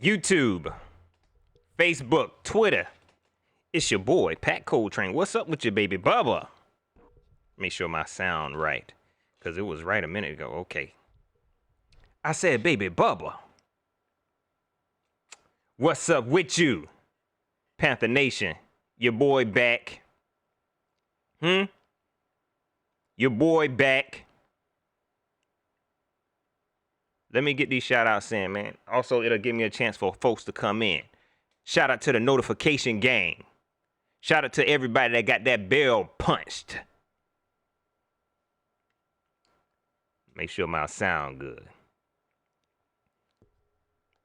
YouTube, Facebook, Twitter. It's your boy, Pat Coletrain. What's up with your baby Bubba? Make sure my sound right, because it was right a minute ago. Okay. I said, baby Bubba. What's up with you? Panther Nation, your boy back. Your boy back. Let me get these shout outs in, man. Also, it'll give me a chance for folks to come in. Shout out to the notification gang. Shout out to everybody that got that bell punched. Make sure my sound good.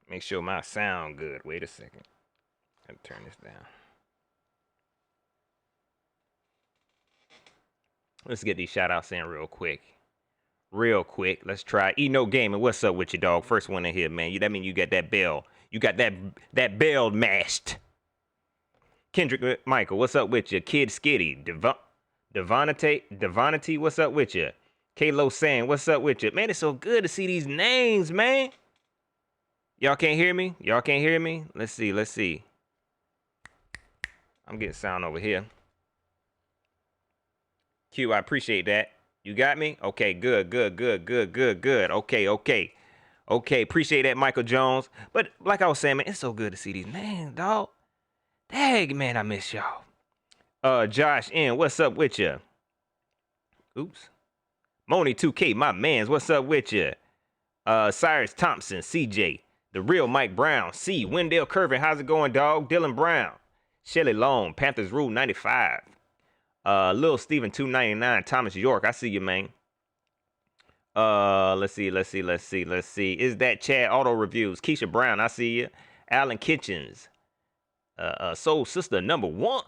Make sure my sound good. Wait a second. I'll turn this down. Let's get these shout outs in real quick. Let's try Eno Gaming. What's up with you, dog? First one in here, man. That mean you got that bell. You got that bell mashed. Kendrick Michael, what's up with you? Kid Skitty. Devonity, what's up with you? Kalo San, what's up with you? Man, it's so good to see these names, man. Y'all can't hear me? Y'all can't hear me? Let's see. I'm getting sound over here. Q, I appreciate that. You got me? Okay, good. Okay, appreciate that, Michael Jones. But like I was saying, man, it's so good to see these names, dog. Dang, man, I miss y'all. Josh N, what's up with you? Oops. Moni 2K, my mans, what's up with you? Cyrus Thompson, CJ, the real Mike Brown, C, Wendell Curvin, how's it going, dog? Dylan Brown, Shelly Long, Panthers Rule 95. Lil Steven 299, Thomas York, I see you, man. Let's see. Is that Chad Auto Reviews? Keisha Brown, I see you. Alan Kitchens. Soul Sister number 1.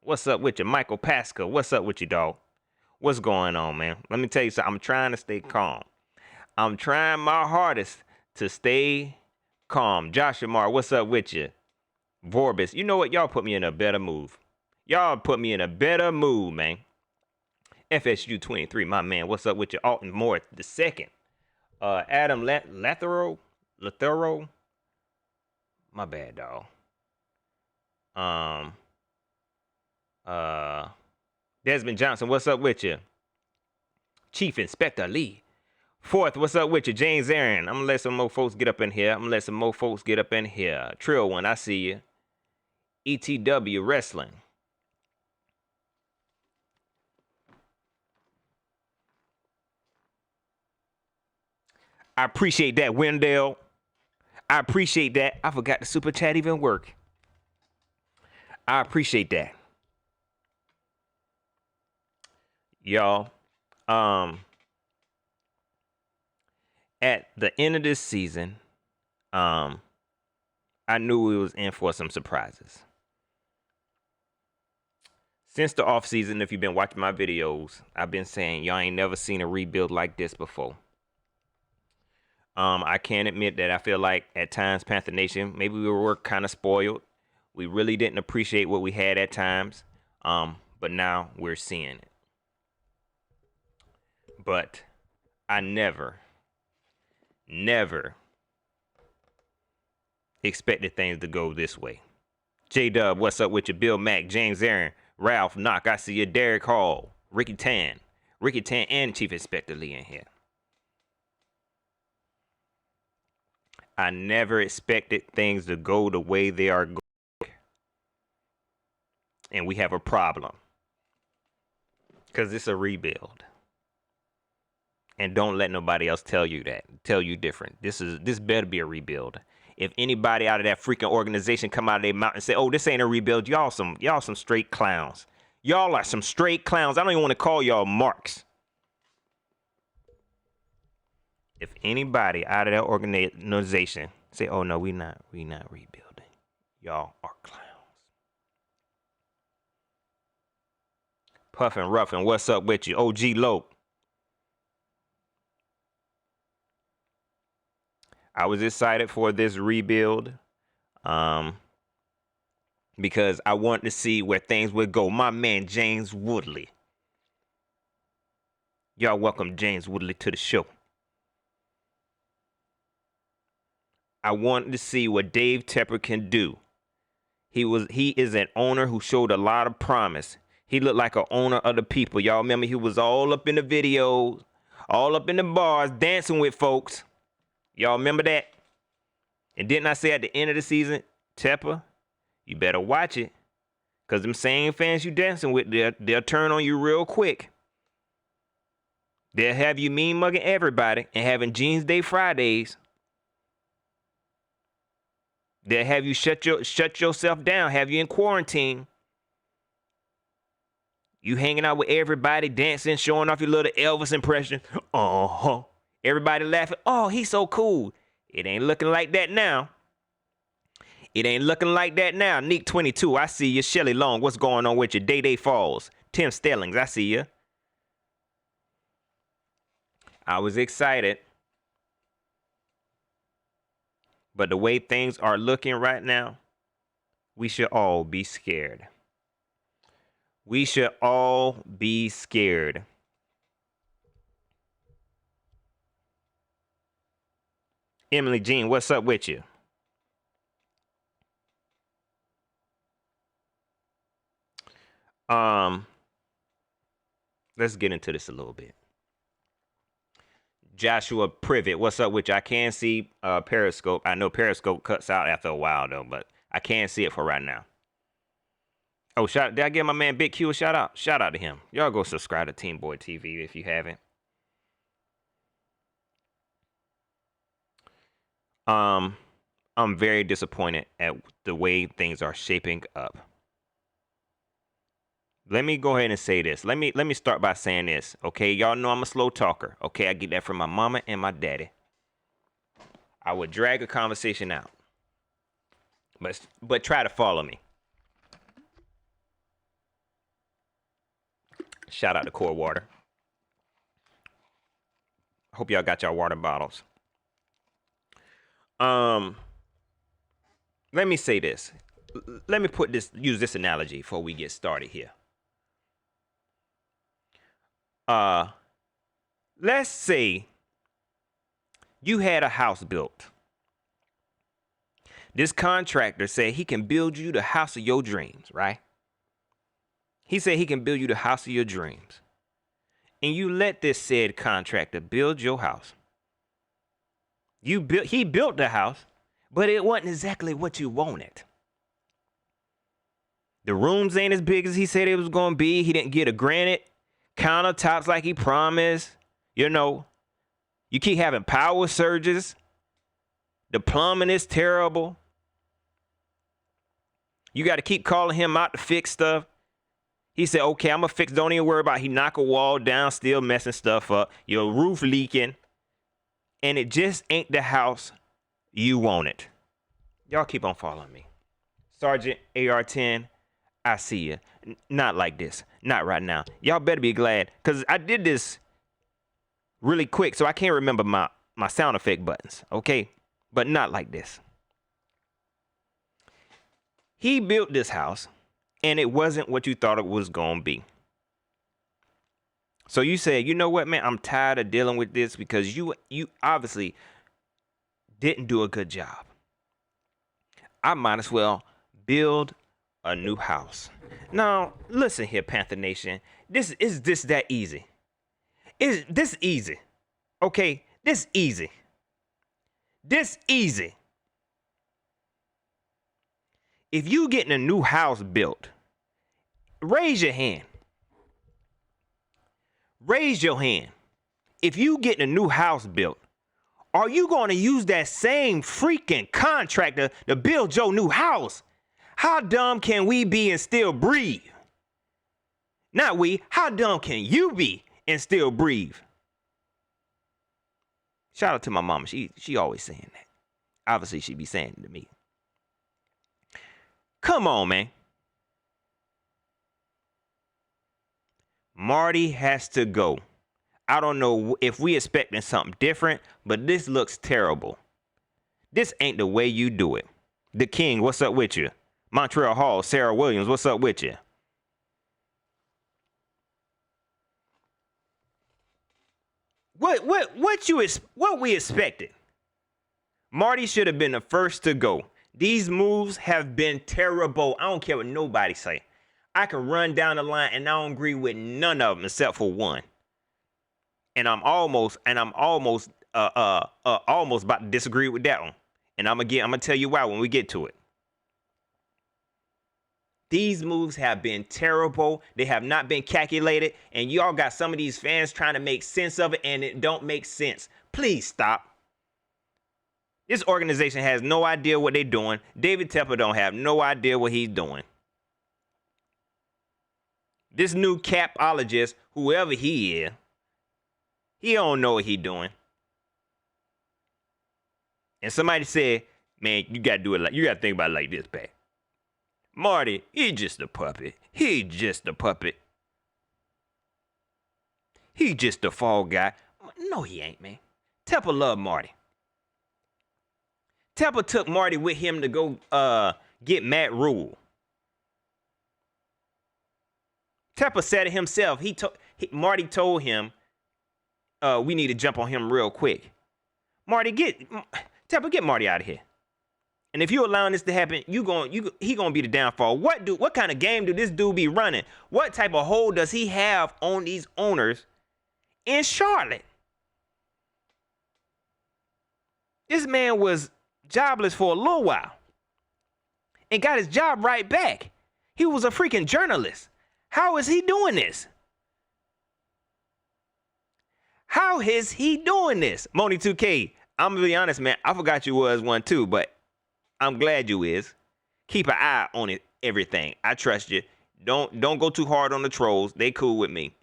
What's up with you? Michael Pascal, what's up with you, dog? What's going on, man? Let me tell you something. I'm trying to stay calm. I'm trying my hardest to stay calm. Joshua Mar, what's up with you? Vorbis, you know what? Y'all put me in a better mood. Y'all put me in a better mood, man. FSU 23, my man. What's up with you? Alton Moore the second. Adam Lathero. My bad, dog. Desmond Johnson, what's up with you? Chief Inspector Lee. Fourth, what's up with you? James Aaron. I'm gonna let some more folks get up in here. Trill One, I see you. ETW Wrestling. I appreciate that, Wendell. I appreciate that. I forgot the super chat even work. I appreciate that. Y'all, at the end of this season, I knew we was in for some surprises. Since the off season, if you've been watching my videos, I've been saying y'all ain't never seen a rebuild like this before. I can admit that I feel like at times Panther Nation, maybe we were kind of spoiled. We really didn't appreciate what we had at times. But now we're seeing it. But I never expected things to go this way. J-Dub, what's up with you? Bill Mack, James Aaron, Ralph Knock, I see you. Derek Hall, Ricky Tan and Chief Inspector Lee in here. I never expected things to go the way they are going. And we have a problem. Because it's a rebuild. And don't let nobody else tell you different. This better be a rebuild. If anybody out of that freaking organization come out of their mouth and say, "Oh, this ain't a rebuild," y'all some straight clowns. Y'all are some straight clowns. I don't even want to call y'all marks. If anybody out of that organization say, "Oh no, we not rebuilding," y'all are clowns. Puffin' Ruffin', what's up with you? OG Lope. I was excited for this rebuild because I wanted to see where things would go. My man, James Woodley. Y'all welcome James Woodley to the show. I wanted to see what Dave Tepper can do. He is an owner who showed a lot of promise. He looked like an owner of the people. Y'all remember he was all up in the videos, all up in the bars, dancing with folks. Y'all remember that? And didn't I say at the end of the season, Tepper, you better watch it. Because them same fans you dancing with, they'll turn on you real quick. They'll have you mean mugging everybody and having Jeans Day Fridays. They'll have you shut yourself down, have you in quarantine. You hanging out with everybody, dancing, showing off your little Elvis impression. Everybody laughing. Oh, he's so cool. It ain't looking like that now. Neek 22, I see you. Shelly Long, what's going on with you? Day Falls. Tim Stellings, I see you. I was excited. But the way things are looking right now, we should all be scared. We should all be scared. Emily Jean, what's up with you? Let's get into this a little bit. Joshua Privet, what's up with you? I can see Periscope. I know Periscope cuts out after a while though, but I can't see it for right now. Oh, did I give my man Big Q a shout out? Shout out to him. Y'all go subscribe to Team Boy TV if you haven't. I'm very disappointed at the way things are shaping up. Let me go ahead and say this. Let me start by saying this. Okay, y'all know I'm a slow talker. Okay, I get that from my mama and my daddy. I would drag a conversation out. But try to follow me. Shout out to Core Water. Hope y'all got y'all water bottles. Let me say this. Let me use this analogy before we get started here. Let's say you had a house built. This contractor said he can build you the house of your dreams, right? He said he can build you the house of your dreams. And you let this said contractor build your house. He built the house, but it wasn't exactly what you wanted. The rooms ain't as big as he said it was going to be. He didn't get a granite countertops like he promised. You know, you keep having power surges. The plumbing is terrible. You got to keep calling him out to fix stuff. He said, okay, I'm going to fix. Don't even worry about it. He knock a wall down, still messing stuff up. Your roof leaking. And it just ain't the house you wanted. Y'all keep on following me. Sergeant AR-10, I see you. Not like this. Not right now. Y'all better be glad. Because I did this really quick, so I can't remember my sound effect buttons. Okay? But not like this. He built this house, and it wasn't what you thought it was going to be. So you said, you know what, man? I'm tired of dealing with this because you obviously didn't do a good job. I might as well build a new house. Now, listen here, Panther Nation. This that easy. Is this easy? Okay, this easy. This easy. If you getting a new house built, raise your hand. Raise your hand. If you getting a new house built, are you going to use that same freaking contractor to build your new house? How dumb can we be and still breathe? Not we. How dumb can you be and still breathe? Shout out to my mama. She always saying that. Obviously, she be saying it to me. Come on, man. Marty has to go. I don't know if we expecting something different, but this looks terrible. This ain't the way you do it. The King, what's up with you? Montreal Hall, Sarah Williams, what's up with you? What we expected? Marty should have been the first to go. These moves have been terrible. I don't care what nobody say. I can run down the line and I don't agree with none of them except for one. And I'm almost about to disagree with that one. And I'm gonna tell you why when we get to it. These moves have been terrible. They have not been calculated. And y'all got some of these fans trying to make sense of it, and it don't make sense. Please stop. This organization has no idea what they're doing. David Tepper don't have no idea what he's doing. This new capologist, whoever he is, he don't know what he's doing. And somebody said, man, you gotta think about it like this, Pat. Marty, he's just a puppet. He's just a puppet. He's just a fall guy. No, he ain't, man. Tepper loved Marty. Tepper took Marty with him to go get Matt Rule. Tepper said it himself. Marty told him, we need to jump on him real quick. Tepper, get Marty out of here. And if you allowing this to happen, he gonna be the downfall. What kind of game do this dude be running? What type of hold does he have on these owners in Charlotte? This man was jobless for a little while and got his job right back. He was a freaking journalist. How is he doing this? How is he doing this? Moni 2K, I'm gonna be honest, man. I forgot you was one too, but I'm glad you is. Keep an eye on it, everything. I trust you. Don't go too hard on the trolls. They cool with me.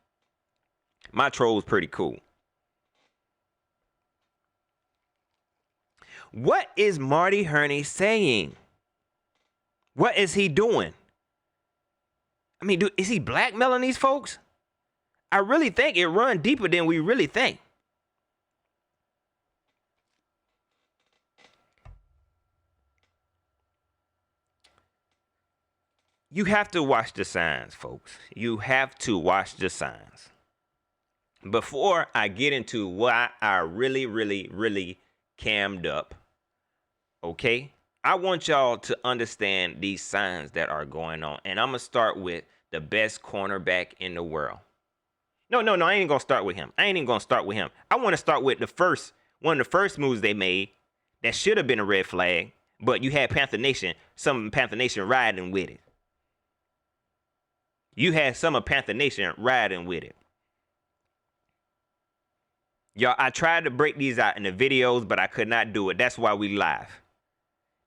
My troll's pretty cool. What is Marty Herney saying? What is he doing? I mean, is he blackmailing these folks? I really think it runs deeper than we really think. You have to watch the signs, folks. You have to watch the signs. Before I get into why I really cammed up, okay? I want y'all to understand these signs that are going on. And I'm going to start with the best cornerback in the world. No, I ain't going to start with him. I ain't even going to start with him. I want to start with one of the first moves they made that should have been a red flag, but you had some Panther Nation riding with it. You had some of Panther Nation riding with it. Y'all, I tried to break these out in the videos, but I could not do it. That's why we live.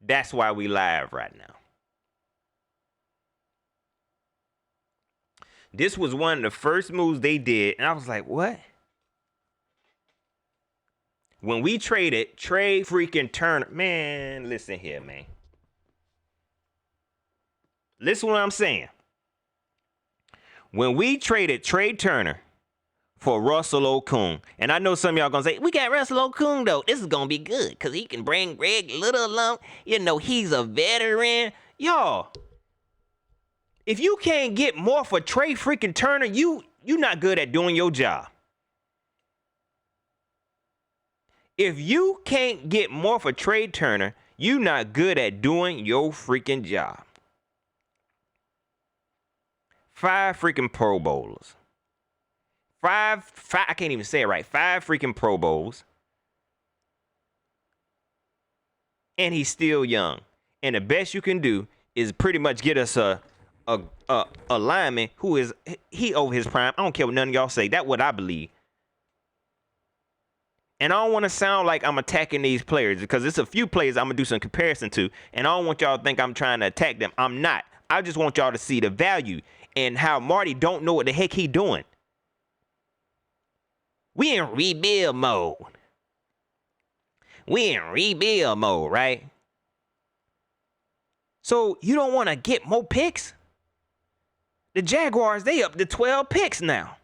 That's why we live right now. This was one of the first moves they did, and I was like, what? When we traded Trey freaking Turner, man, listen here, man. Listen what I'm saying. When we traded Trey Turner for Russell Okung, and I know some of y'all gonna say, we got Russell Okung though. This is gonna be good because he can bring Greg Little along. You know, he's a veteran. Y'all, if you can't get more for Trey freaking Turner, you not good at doing your job. If you can't get more for Trey Turner, you not good at doing your freaking job. 5 freaking Pro Bowlers. Five, I can't even say it right. 5 freaking Pro Bowls. And he's still young. And the best you can do is pretty much get us a lineman who is over his prime. I don't care what none of y'all say. That's what I believe. And I don't want to sound like I'm attacking these players because it's a few players I'm going to do some comparison to. And I don't want y'all to think I'm trying to attack them. I'm not. I just want y'all to see the value and how Marty don't know what the heck he doing. We in rebuild mode. Right? So you don't want to get more picks? The Jaguars, they up to 12 picks now.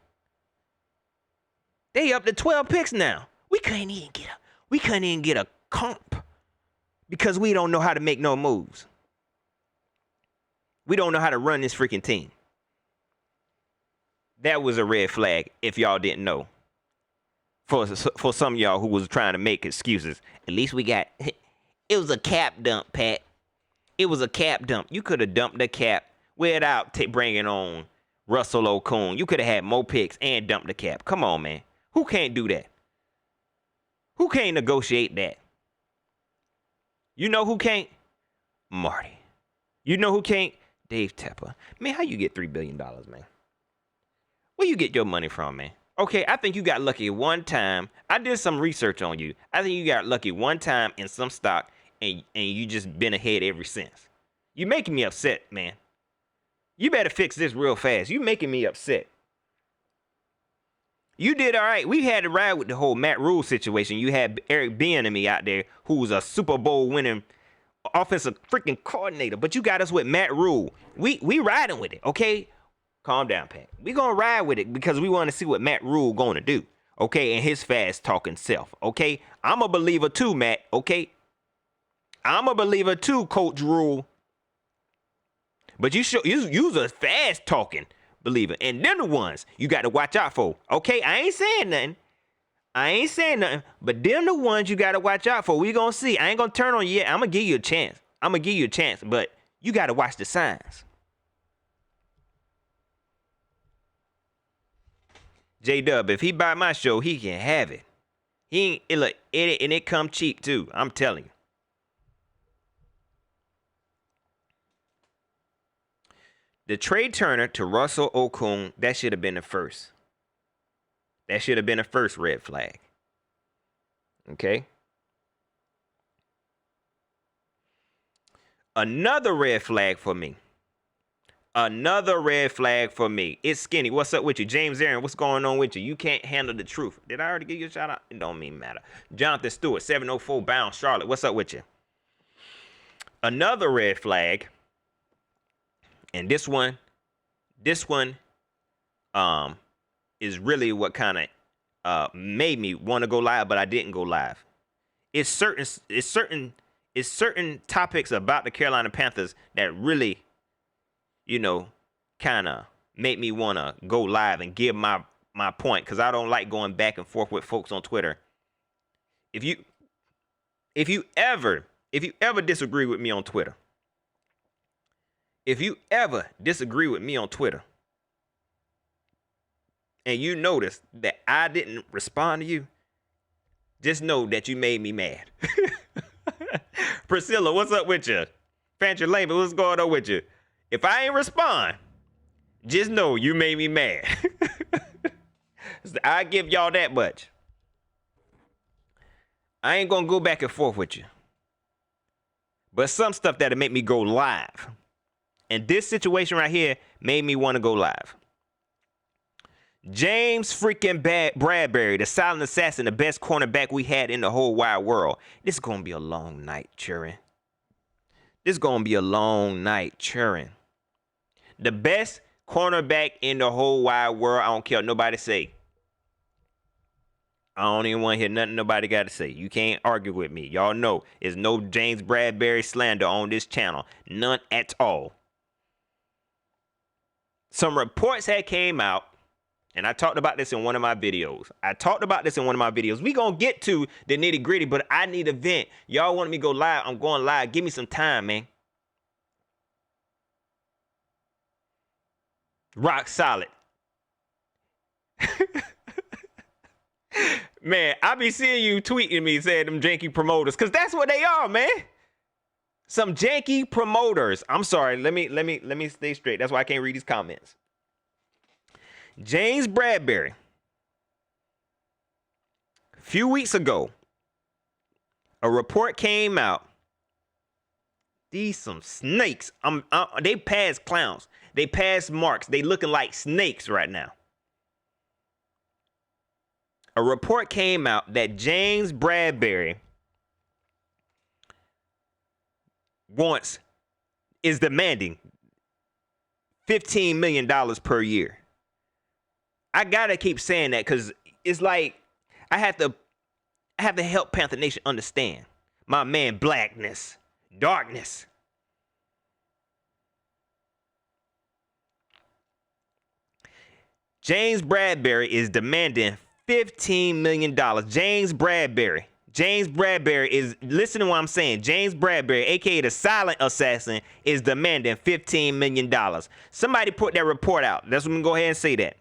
We couldn't even get a comp because we don't know how to make no moves. We don't know how to run this freaking team. That was a red flag if y'all didn't know. For some of y'all who was trying to make excuses. At least we got, it was a cap dump, Pat. It was a cap dump. You could have dumped the cap without bringing on Russell Okung. You could have had more picks and dumped the cap. Come on, man. Who can't do that? Who can't negotiate that? You know who can't? Marty. You know who can't? Dave Tepper. Man, how you get $3 billion, man? Where you get your money from, man? Okay, I think you got lucky one time. I did some research on you. I think you got lucky one time in some stock, and you just been ahead ever since. You making me upset, man. You better fix this real fast. You making me upset. You did all right. We had to ride with the whole Matt Rule situation. You had Eric Bieniemy out there, who was a Super Bowl winning offensive freaking coordinator. But you got us with Matt Rule. We riding with it, okay? Calm down, Pat. We gonna ride with it because we want to see what Matt Rule gonna do, okay? And his fast talking self, okay? I'm a believer too, Matt, okay? I'm a believer too, Coach Rule. But you's a fast talking believer, and them the ones you got to watch out for, okay? I ain't saying nothing, but them the ones you got to watch out for. We gonna see. I ain't gonna turn on you yet. I'm gonna give you a chance. I'm going to give you a chance, but you got to watch the signs. J-Dub, if he buy my show, he can have it. He ain't, look, and it come cheap too. I'm telling you. The Trey Turner to Russell Okung, that should have been the first. That should have been the first red flag. Okay. Another red flag for me. Another red flag for me. It's Skinny. What's up with you? James Aaron, what's going on with you? You can't handle the truth. Did I already give you a shout out? It don't mean matter. Jonathan Stewart, 704 Bound, Charlotte. What's up with you? Another red flag. And this one is really what kind of made me want to go live, but I didn't go live. It's certain topics about the Carolina Panthers that really, you know, kind of make me want to go live and give my point, because I don't like going back and forth with folks on Twitter. If you ever disagree with me on Twitter, and you notice that I didn't respond to you, just know that you made me mad. Priscilla, what's up with you? Fancher Lambert, what's going on with you? If I ain't respond, just know you made me mad. I give y'all that much. I ain't gonna go back and forth with you. But some stuff that'll make me go live. And this situation right here made me want to go live. James freaking Bradbury, the silent assassin, the best cornerback we had in the whole wide world. This is going to be a long night, cheering. The best cornerback in the whole wide world. I don't care what nobody say. I don't even want to hear nothing nobody got to say. You can't argue with me. Y'all know there's no James Bradbury slander on this channel. None at all. Some reports had came out, and I talked about this in one of my videos. We going to get to the nitty gritty, but I need a vent. Y'all want me to go live? I'm going live. Give me some time, man. Rock solid. Man, I be seeing you tweeting me saying them janky promoters, because that's what they are, man. Some janky promoters. I'm sorry. Let me stay straight. That's why I can't read these comments. James Bradbury. A few weeks ago, a report came out. These some snakes. They passed clowns. They passed marks. They looking like snakes right now. A report came out that James Bradbury is demanding $15 million per year. I gotta keep saying that because it's like I have to help Panther Nation understand my man blackness, darkness. James Bradbury is demanding $15 million. James Bradbury is, listen to what I'm saying. James Bradbury, aka the silent assassin, is demanding $15 million. Somebody put that report out. That's what I'm gonna go ahead and say that.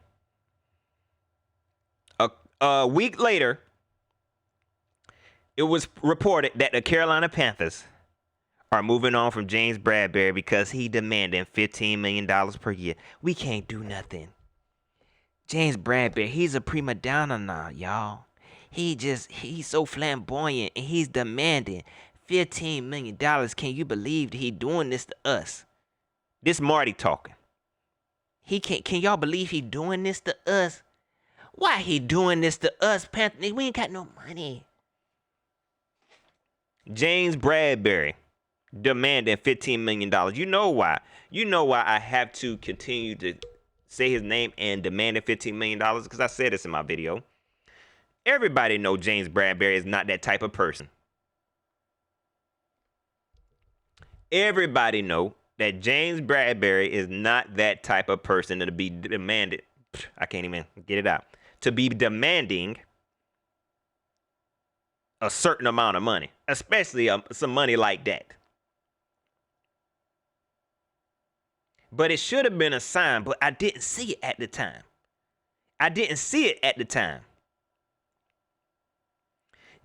A week later, it was reported that the Carolina Panthers are moving on from James Bradbury because he demanding $15 million per year. We can't do nothing. James Bradbury, he's a prima donna now, y'all. He's so flamboyant, and he's demanding $15 million. Can you believe that he doing this to us? This Marty talking. Can y'all believe he doing this to us? Why he doing this to us, Panther? We ain't got no money. James Bradbury demanding $15 million. You know why? You know why I have to continue to say his name and demanding $15 million? Because I said this in my video. Everybody know James Bradbury is not that type of person. Everybody know that James Bradbury is not that type of person to be demanded. I can't even get it out. To be demanding a certain amount of money, especially some money like that. But it should have been a sign, but I didn't see it at the time. I didn't see it at the time.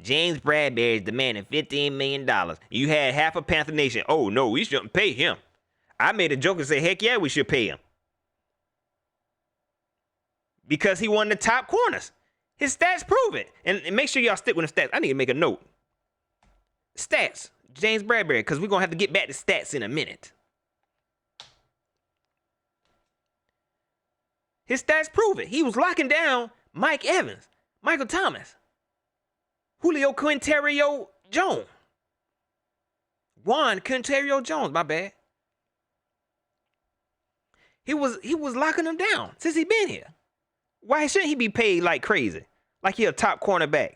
James Bradbury is demanding $15 million. You had half of Panther Nation. Oh, no, we shouldn't pay him. I made a joke and said, heck yeah, we should pay him. Because he won the top corners. His stats prove it. And make sure y'all stick with the stats. I need to make a note. Stats. James Bradbury, because we're going to have to get back to stats in a minute. His stats prove it. He was locking down Mike Evans, Michael Thomas, Julio Quinterio Jones. Juan Quinterio Jones, my bad. He was locking them down since he been here. Why shouldn't he be paid like crazy? Like he a top cornerback.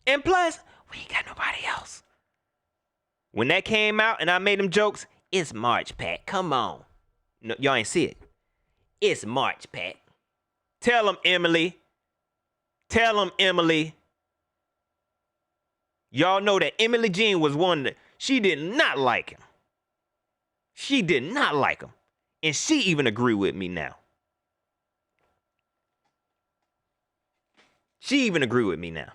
And plus, we ain't got nobody else. When that came out and I made them jokes, it's March, Pat. Come on. No, y'all ain't see it. It's March, Pat. Tell him, Emily. Tell him, Emily. Y'all know that Emily Jean was one that she did not like him. She did not like him. And she even agreed with me now. She even agree with me now.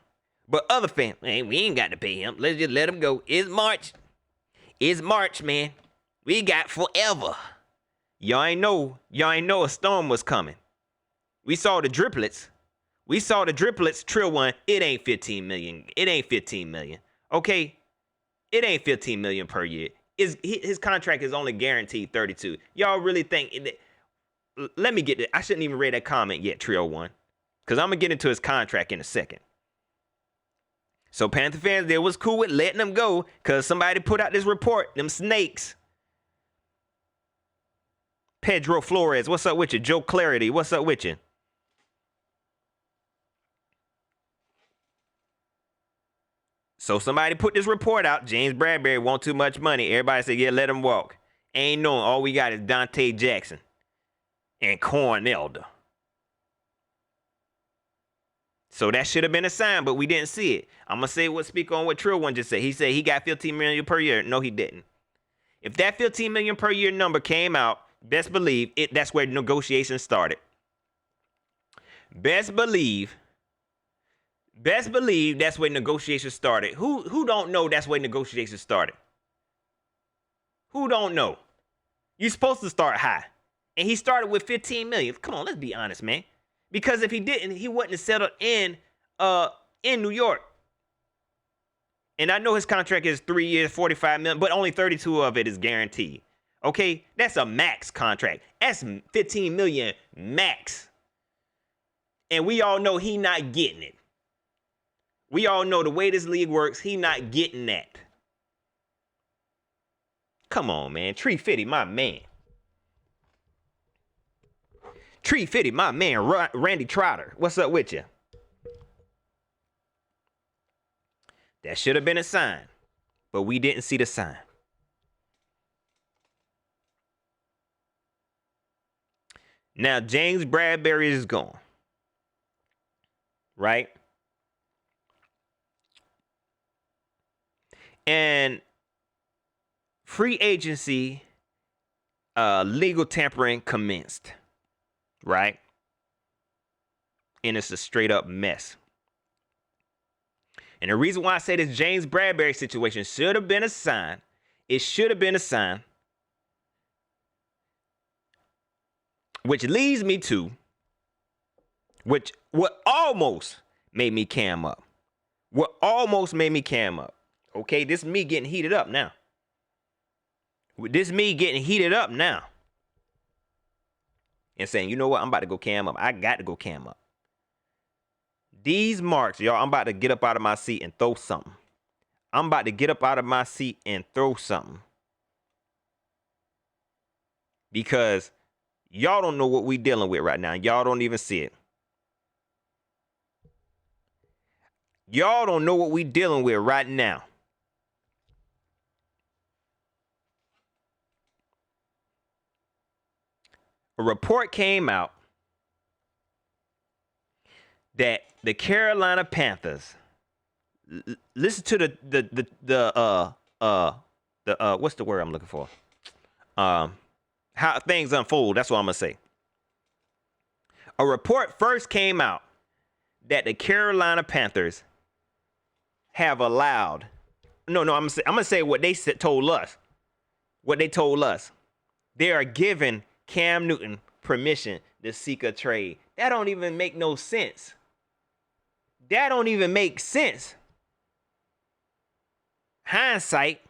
But other fans, hey, we ain't got to pay him. Let's just let him go. It's March. It's March, man. We got forever. Y'all ain't know a storm was coming. We saw the driplets. Trill one. It ain't 15 million. It ain't 15 million. Okay? It ain't 15 million per year. His contract is only guaranteed 32. Y'all really think let me get it. I shouldn't even read that comment yet, Trill one. Because I'm going to get into his contract in a second. So Panther fans, they was cool with letting him go because somebody put out this report, them snakes. Pedro Flores, what's up with you? Joe Clarity, what's up with you? So somebody put this report out. James Bradbury want too much money. Everybody said, yeah, let him walk. Ain't knowing all we got is Dante Jackson and Cornelder. So that should have been a sign, but we didn't see it. I'm going to speak on what Trill one just said. He said he got $15 million per year. No, he didn't. If that $15 million per year number came out, best believe that's where negotiations started. Best believe that's where negotiations started. Who don't know that's where negotiations started? Who don't know? You're supposed to start high. And he started with $15 million. Come on, let's be honest, man. Because if he didn't, he wouldn't have settled in New York. And I know his contract is 3 years, $45 million, but only 32 of it is guaranteed. Okay? That's a max contract. That's $15 million max. And we all know he not getting it. We all know the way this league works, he not getting that. Come on, man. Tree Fitty, my man. Tree Fitty, my man, Randy Trotter. What's up with you? That should have been a sign, but we didn't see the sign. Now, James Bradbury is gone. Right? And free agency, legal tampering commenced. Right? And it's a straight up mess. And the reason why I say this James Bradbury situation should have been a sign, it should have been a sign, which leads me to, what almost made me cam up. What almost made me cam up. Okay, this is me getting heated up now. And saying, you know what, I'm about to go cam up. I got to go cam up. These marks, y'all, I'm about to get up out of my seat and throw something. Because y'all don't know what we dealing with right now. Y'all don't even see it. Y'all don't know what we dealing with right now. A report came out that the Carolina Panthers, listen to the what's the word I'm looking for? how things unfold. That's what I'm gonna say. A report first came out that the Carolina Panthers have allowed. No, I'm gonna say what they told us. What they told us. They are giving Cam Newton permission to seek a trade. That don't even make no sense. That don't even make sense. Hindsight,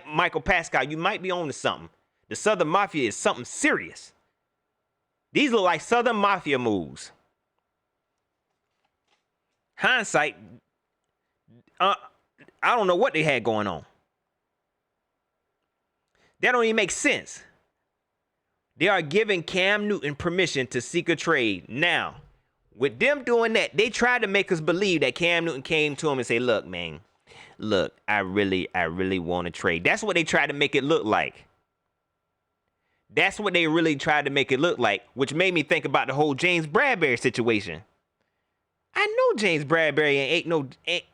Michael Pascal, you might be on to something. The Southern Mafia is something serious. These look like Southern Mafia moves. Hindsight, I don't know what they had going on. That don't even make sense. They are giving Cam Newton permission to seek a trade. Now, with them doing that, they tried to make us believe that Cam Newton came to him and say, look, man, look, I really want to trade. That's what they tried to make it look like. That's what they really tried to make it look like, which made me think about the whole James Bradberry situation. I know James Bradberry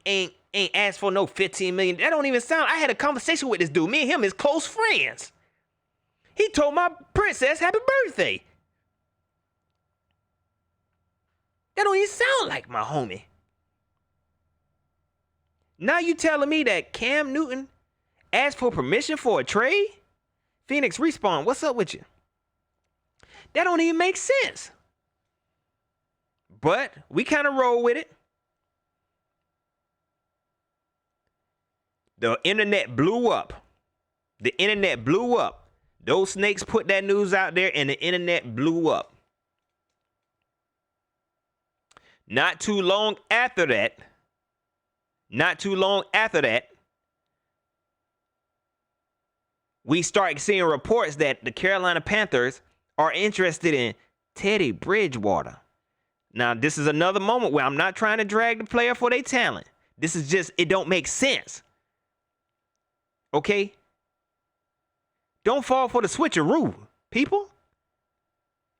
ain't asked for no $15 million. That don't even sound. I had a conversation with this dude. Me and him is close friends. He told my princess happy birthday. That don't even sound like my homie. Now you telling me that Cam Newton asked for permission for a trade? Phoenix Respawn, what's up with you? That don't even make sense. But we kind of roll with it. The internet blew up. The internet blew up. Those snakes put that news out there and the internet blew up. Not too long after that, we start seeing reports that the Carolina Panthers are interested in Teddy Bridgewater. Now, this is another moment where I'm not trying to drag the player for their talent. This is just, it don't make sense. Okay? Don't fall for the switcheroo, people.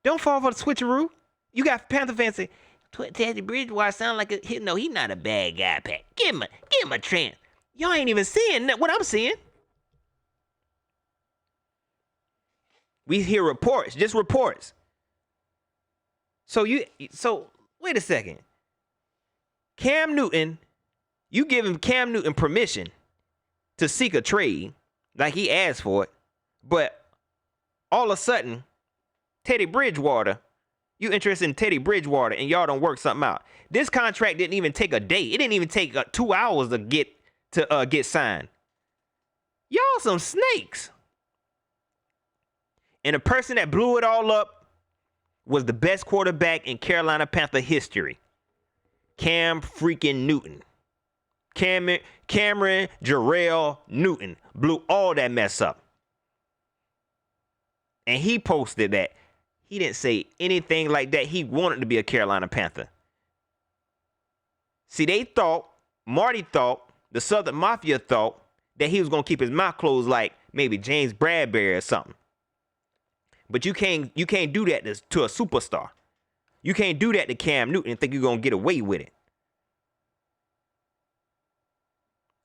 Don't fall for the switcheroo. You got Panther fans say, Teddy Bridgewater sound like a, no, he's not a bad guy, Pat. Give him a chance. Y'all ain't even seeing what I'm seeing. We hear reports, just reports. So wait a second. Cam Newton, you giving Cam Newton permission to seek a trade like he asked for it, but all of a sudden, Teddy Bridgewater, you interested in Teddy Bridgewater and y'all don't work something out. This contract didn't even take a day. It didn't even take 2 hours to get signed. Y'all some snakes. And the person that blew it all up was the best quarterback in Carolina Panther history. Cam freaking Newton. Cameron Jarrell Newton blew all that mess up. And he posted that. He didn't say anything like that. He wanted to be a Carolina Panther. See, Marty thought, the Southern Mafia thought that he was going to keep his mouth closed like maybe James Bradberry or something. But you can't do that to a superstar. You can't do that to Cam Newton and think you're going to get away with it.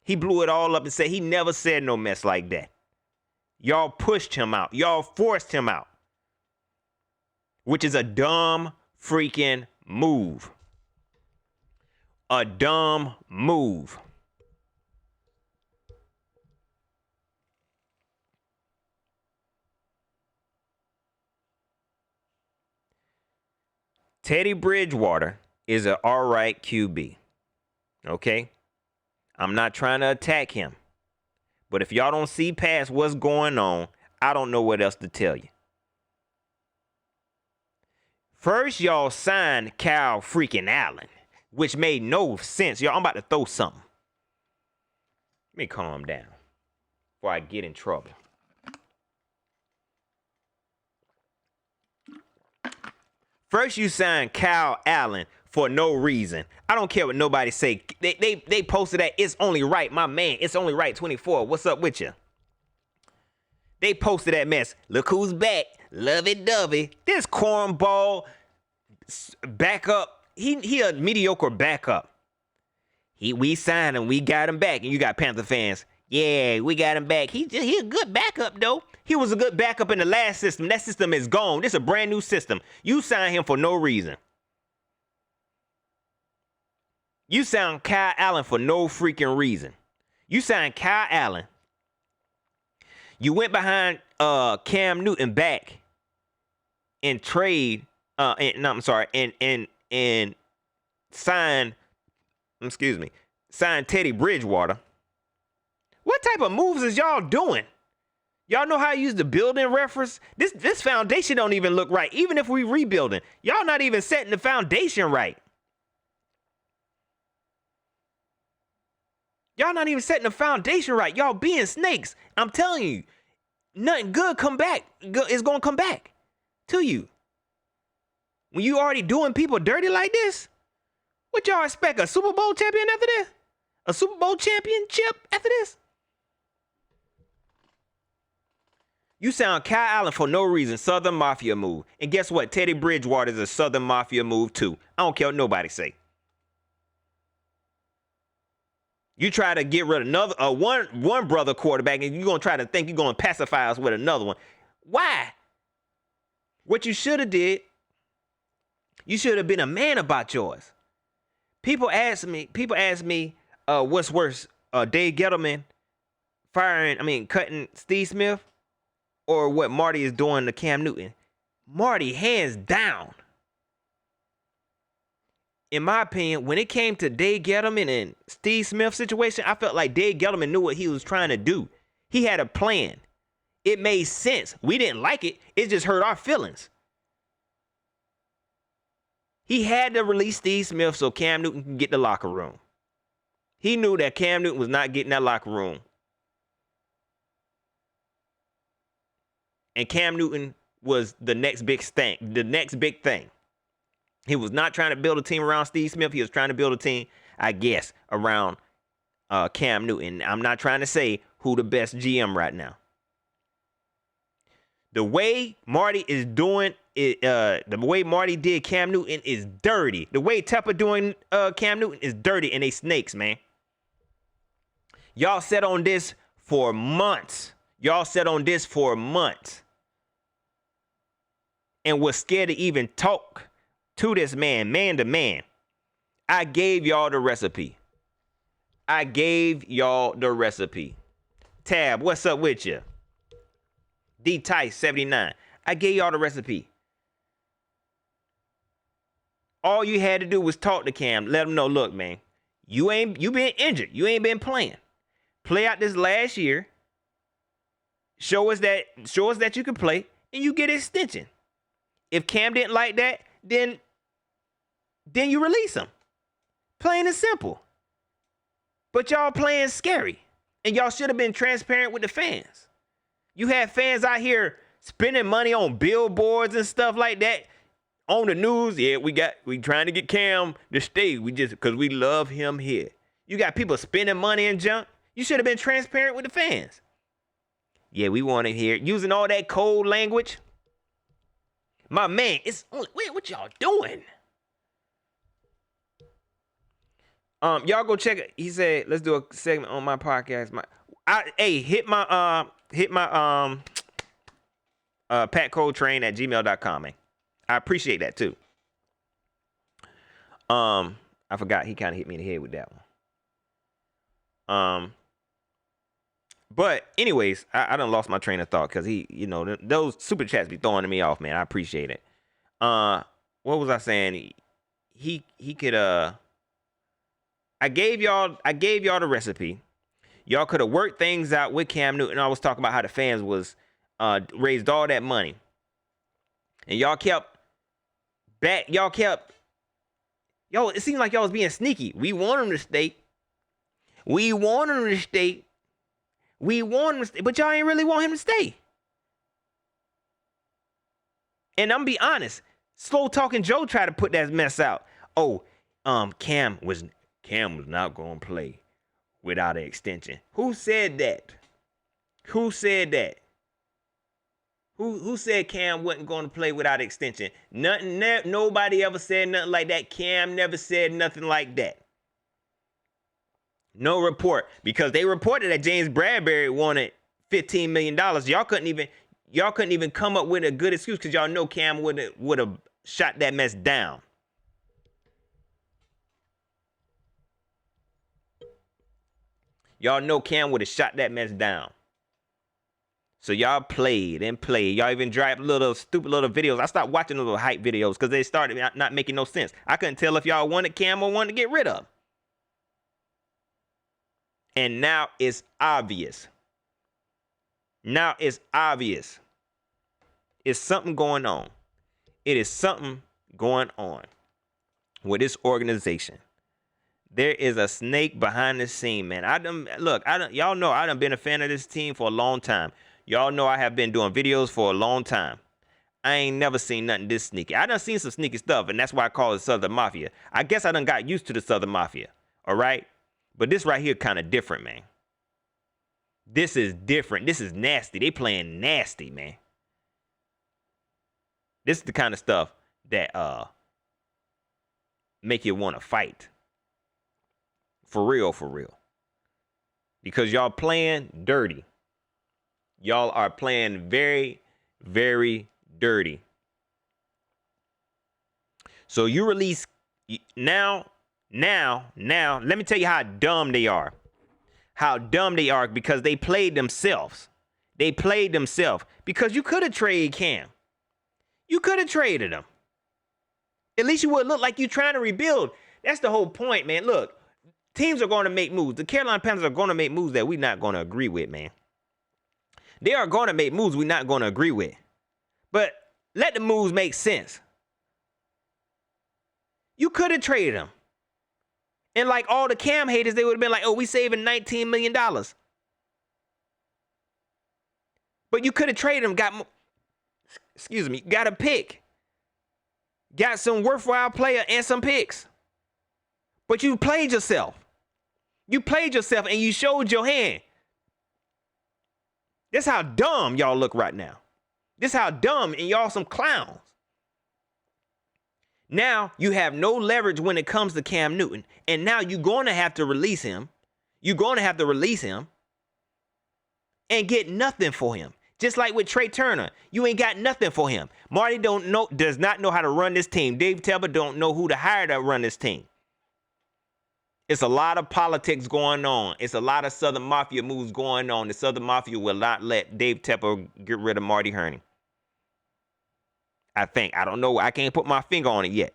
He blew it all up and said he never said no mess like that. Y'all pushed him out. Y'all forced him out. Which is a dumb freaking move. A dumb move. Teddy Bridgewater is an all right QB. Okay? I'm not trying to attack him. But if y'all don't see past what's going on, I don't know what else to tell you. First, y'all signed Kyle freaking Allen, which made no sense. Y'all, I'm about to throw something. Let me calm down before I get in trouble. First, you signed Kyle Allen for no reason. I don't care what nobody say. They posted that it's only right. My man, it's only right 24. What's up with you? They posted that mess. Look who's back. Lovey-dovey. This cornball backup. He a mediocre backup. We signed him. We got him back. And you got Panther fans. Yeah, we got him back. He a good backup though. He was a good backup in the last system. That system is gone. This is a brand new system. You signed him for no reason. You signed Kyle Allen for no freaking reason. You signed Kyle Allen. You went behind Cam Newton back and trade and signed Teddy Bridgewater. What type of moves is y'all doing? Y'all know how to use the building reference? This foundation don't even look right. Even if we rebuilding, y'all not even setting the foundation right. Y'all not even setting the foundation right. Y'all being snakes. I'm telling you, nothing good is gonna come back to you. When you already doing people dirty like this, what y'all expect? A Super Bowl champion after this? A Super Bowl championship after this? You sound Kyle Allen for no reason. Southern Mafia move. And guess what? Teddy Bridgewater is a Southern Mafia move too. I don't care what nobody say. You try to get rid of another one brother quarterback, and you're gonna try to think you're gonna pacify us with another one. Why? What you should have did, you should have been a man about yours. People ask me, what's worse, Dave Gettleman cutting Steve Smith, or what Marty is doing to Cam Newton. Marty, hands down. In my opinion, when it came to Dave Gettleman and Steve Smith situation, I felt like Dave Gettleman knew what he was trying to do. He had a plan. It made sense. We didn't like it. It just hurt our feelings. He had to release Steve Smith so Cam Newton can get the locker room. He knew that Cam Newton was not getting that locker room. And Cam Newton was the next big thing. He was not trying to build a team around Steve Smith. He was trying to build a team, I guess, around Cam Newton. I'm not trying to say who the best GM right now. The way Marty is doing it, the way Marty did Cam Newton is dirty. The way Tepper doing Cam Newton is dirty, and they snakes, man. Y'all sat on this for months. And was scared to even talk to this man to man. I gave y'all the recipe. Tab, what's up with you? D-Tice79. I gave y'all the recipe. All you had to do was talk to Cam. Let him know, look, man, you been injured. You ain't been playing. Play out this last year. Show us that you can play, and you get an extension. If Cam didn't like that, then you release him. Plain and simple. But y'all playing scary. And y'all should have been transparent with the fans. You had fans out here spending money on billboards and stuff like that. On the news, yeah, we trying to get Cam to stay. Because we love him here. You got people spending money and junk. You should have been transparent with the fans. Yeah, we want him here. Using all that cold language. My man, what y'all doing? Y'all go check it. He said, let's do a segment on my podcast. Hit my Pat Coletrain at gmail.com, man. I appreciate that too. I forgot he kind of hit me in the head with that one. But anyways, I done lost my train of thought because those super chats be throwing me off, man. I appreciate it. What was I saying? He could I gave y'all the recipe. Y'all could have worked things out with Cam Newton. I was talking about how the fans was raised all that money. And it seemed like y'all was being sneaky. We want him to stay. But y'all ain't really want him to stay. And I'm gonna be honest, Slow Talking Joe tried to put that mess out. Oh, Cam was not gonna play without an extension. Who said that? Who said Cam wasn't gonna play without an extension? Nobody ever said nothing like that. Cam never said nothing like that. No report, because they reported that James Bradbury wanted $15 million. Y'all couldn't even come up with a good excuse, because y'all know Cam would have shot that mess down. Y'all know Cam would have shot that mess down. So y'all played and played. Y'all even dropped little stupid little videos. I stopped watching little hype videos because they started not making no sense. I couldn't tell if y'all wanted Cam or wanted to get rid of. And now it's obvious. Now it's obvious. It's something going on. It is something going on with this organization. There is a snake behind the scene, man. Y'all know I done been a fan of this team for a long time. Y'all know I have been doing videos for a long time. I ain't never seen nothing this sneaky. I done seen some sneaky stuff, and that's why I call it Southern Mafia. I guess I done got used to the Southern Mafia, all right? But this right here kind of different, man. This is different. This is nasty. They playing nasty, man. This is the kind of stuff that make you want to fight. For real, for real. Because y'all playing dirty. Y'all are playing very, very dirty. So you release now, let me tell you how dumb they are. How dumb they are, because they played themselves. They played themselves. Because you could have traded Cam. You could have traded him. At least you would look like you're trying to rebuild. That's the whole point, man. Look, teams are going to make moves. The Carolina Panthers are going to make moves that we're not going to agree with, man. They are going to make moves we're not going to agree with. But let the moves make sense. You could have traded him. And like all the Cam haters, they would have been like, oh, we saving $19 million. But you could have traded him, got a pick. Got some worthwhile player and some picks. But you played yourself. You played yourself and you showed your hand. That's how dumb y'all look right now. This how dumb, and y'all some clowns. Now you have no leverage when it comes to Cam Newton. And now you're going to have to release him. You're going to have to release him and get nothing for him. Just like with Trey Turner, you ain't got nothing for him. Marty does not know how to run this team. Dave Tepper don't know who to hire to run this team. It's a lot of politics going on. It's a lot of Southern Mafia moves going on. The Southern Mafia will not let Dave Tepper get rid of Marty Hurney. I think. I don't know. I can't put my finger on it yet.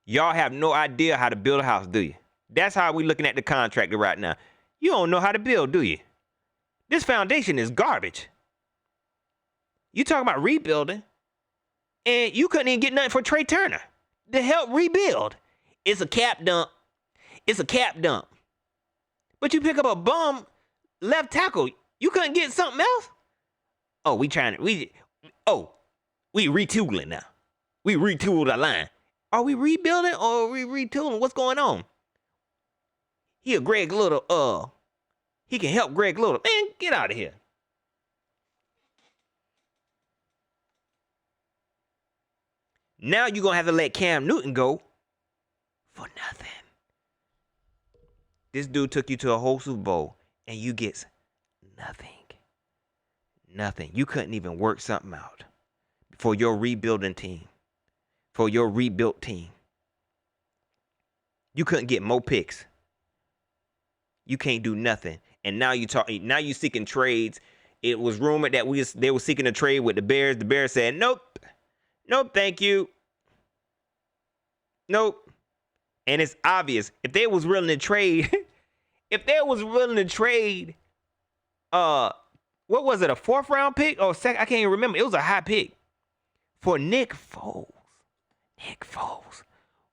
Y'all have no idea how to build a house, do you? That's how we looking at the contractor right now. You don't know how to build, do you? This foundation is garbage. You talking about rebuilding, and you couldn't even get nothing for Trey Turner to help rebuild. It's a cap dump. It's a cap dump. But you pick up a bum left tackle. You couldn't get something else? Oh, we retooling now. We retooled our line. Are we rebuilding or are we retooling? What's going on? He can help Greg Little. Man, get out of here. Now you're going to have to let Cam Newton go for nothing. This dude took you to a whole Super Bowl and you get nothing. Nothing. You couldn't even work something out for your rebuilding team. For your rebuilt team. You couldn't get more picks. You can't do nothing. And now you seeking trades. It was rumored that they were seeking a trade with the Bears. The Bears said, nope. Nope, thank you. Nope. And it's obvious. If they was willing to trade, what was it, a 4th round pick or second? I can't even remember. It was a high pick for Nick Foles. Nick Foles.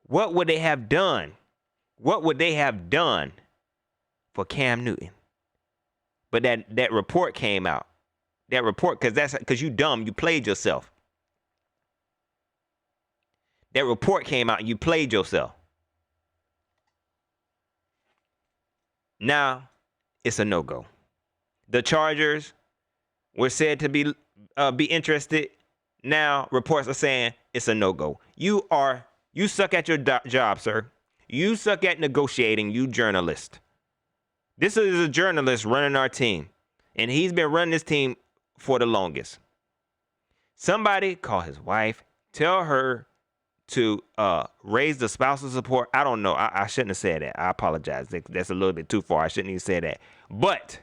What would they have done? What would they have done for Cam Newton? But that report came out. That report, because you dumb, you played yourself. That report came out and you played yourself. Now, it's a no-go. The Chargers were said to be interested. Now, reports are saying it's a no-go. You suck at your job, sir. You suck at negotiating, you journalist. This is a journalist running our team, and he's been running this team for the longest. Somebody call his wife, tell her to raise the spousal support. I don't know. I shouldn't have said that. I apologize. That's a little bit too far. I shouldn't even say that. But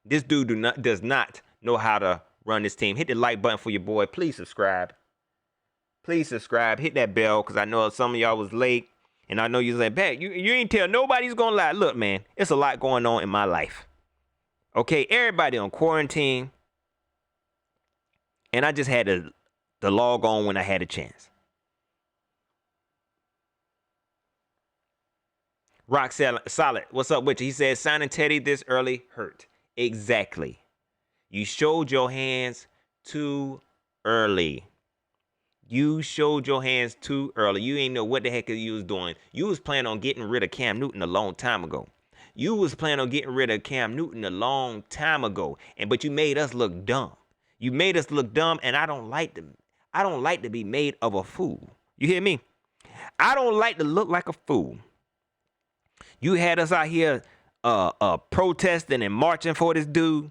this dude does not know how to run this team. Hit the like button for your boy. Please subscribe. Please subscribe. Hit that bell, because I know some of y'all was late. And I know you like, Pat, you ain't tell nobody's gonna lie. Look, man, it's a lot going on in my life. Okay, everybody on quarantine. And I just had to log on when I had a chance. Rock Solid, what's up with you? He said, signing Teddy this early hurt. Exactly. You showed your hands too early. You showed your hands too early. You ain't know what the heck you was doing. You was planning on getting rid of Cam Newton a long time ago. You was planning on getting rid of Cam Newton a long time ago. But you made us look dumb. You made us look dumb, and I don't like to be made of a fool. You hear me? I don't like to look like a fool. You had us out here protesting and marching for this dude.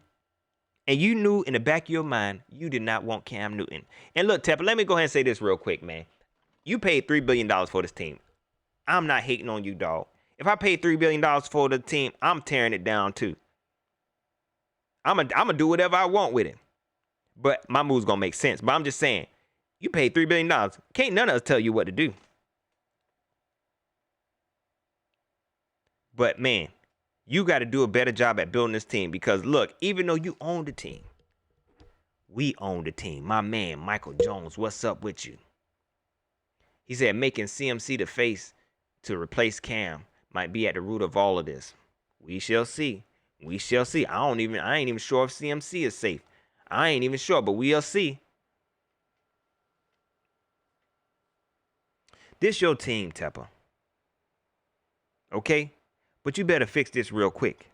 And you knew in the back of your mind, you did not want Cam Newton. And look, Tepper, let me go ahead and say this real quick, man. You paid $3 billion for this team. I'm not hating on you, dog. If I paid $3 billion for the team, I'm tearing it down, too. I'm going to do whatever I want with it. But my move's going to make sense. But I'm just saying, you paid $3 billion. Can't none of us tell you what to do. But, man, you got to do a better job at building this team, because, look, even though you own the team, we own the team. My man, Michael Jones, what's up with you? He said making CMC the face to replace Cam might be at the root of all of this. We shall see. We shall see. I ain't even sure if CMC is safe. I ain't even sure, but we'll see. This your team, Tepper. Okay? But you better fix this real quick,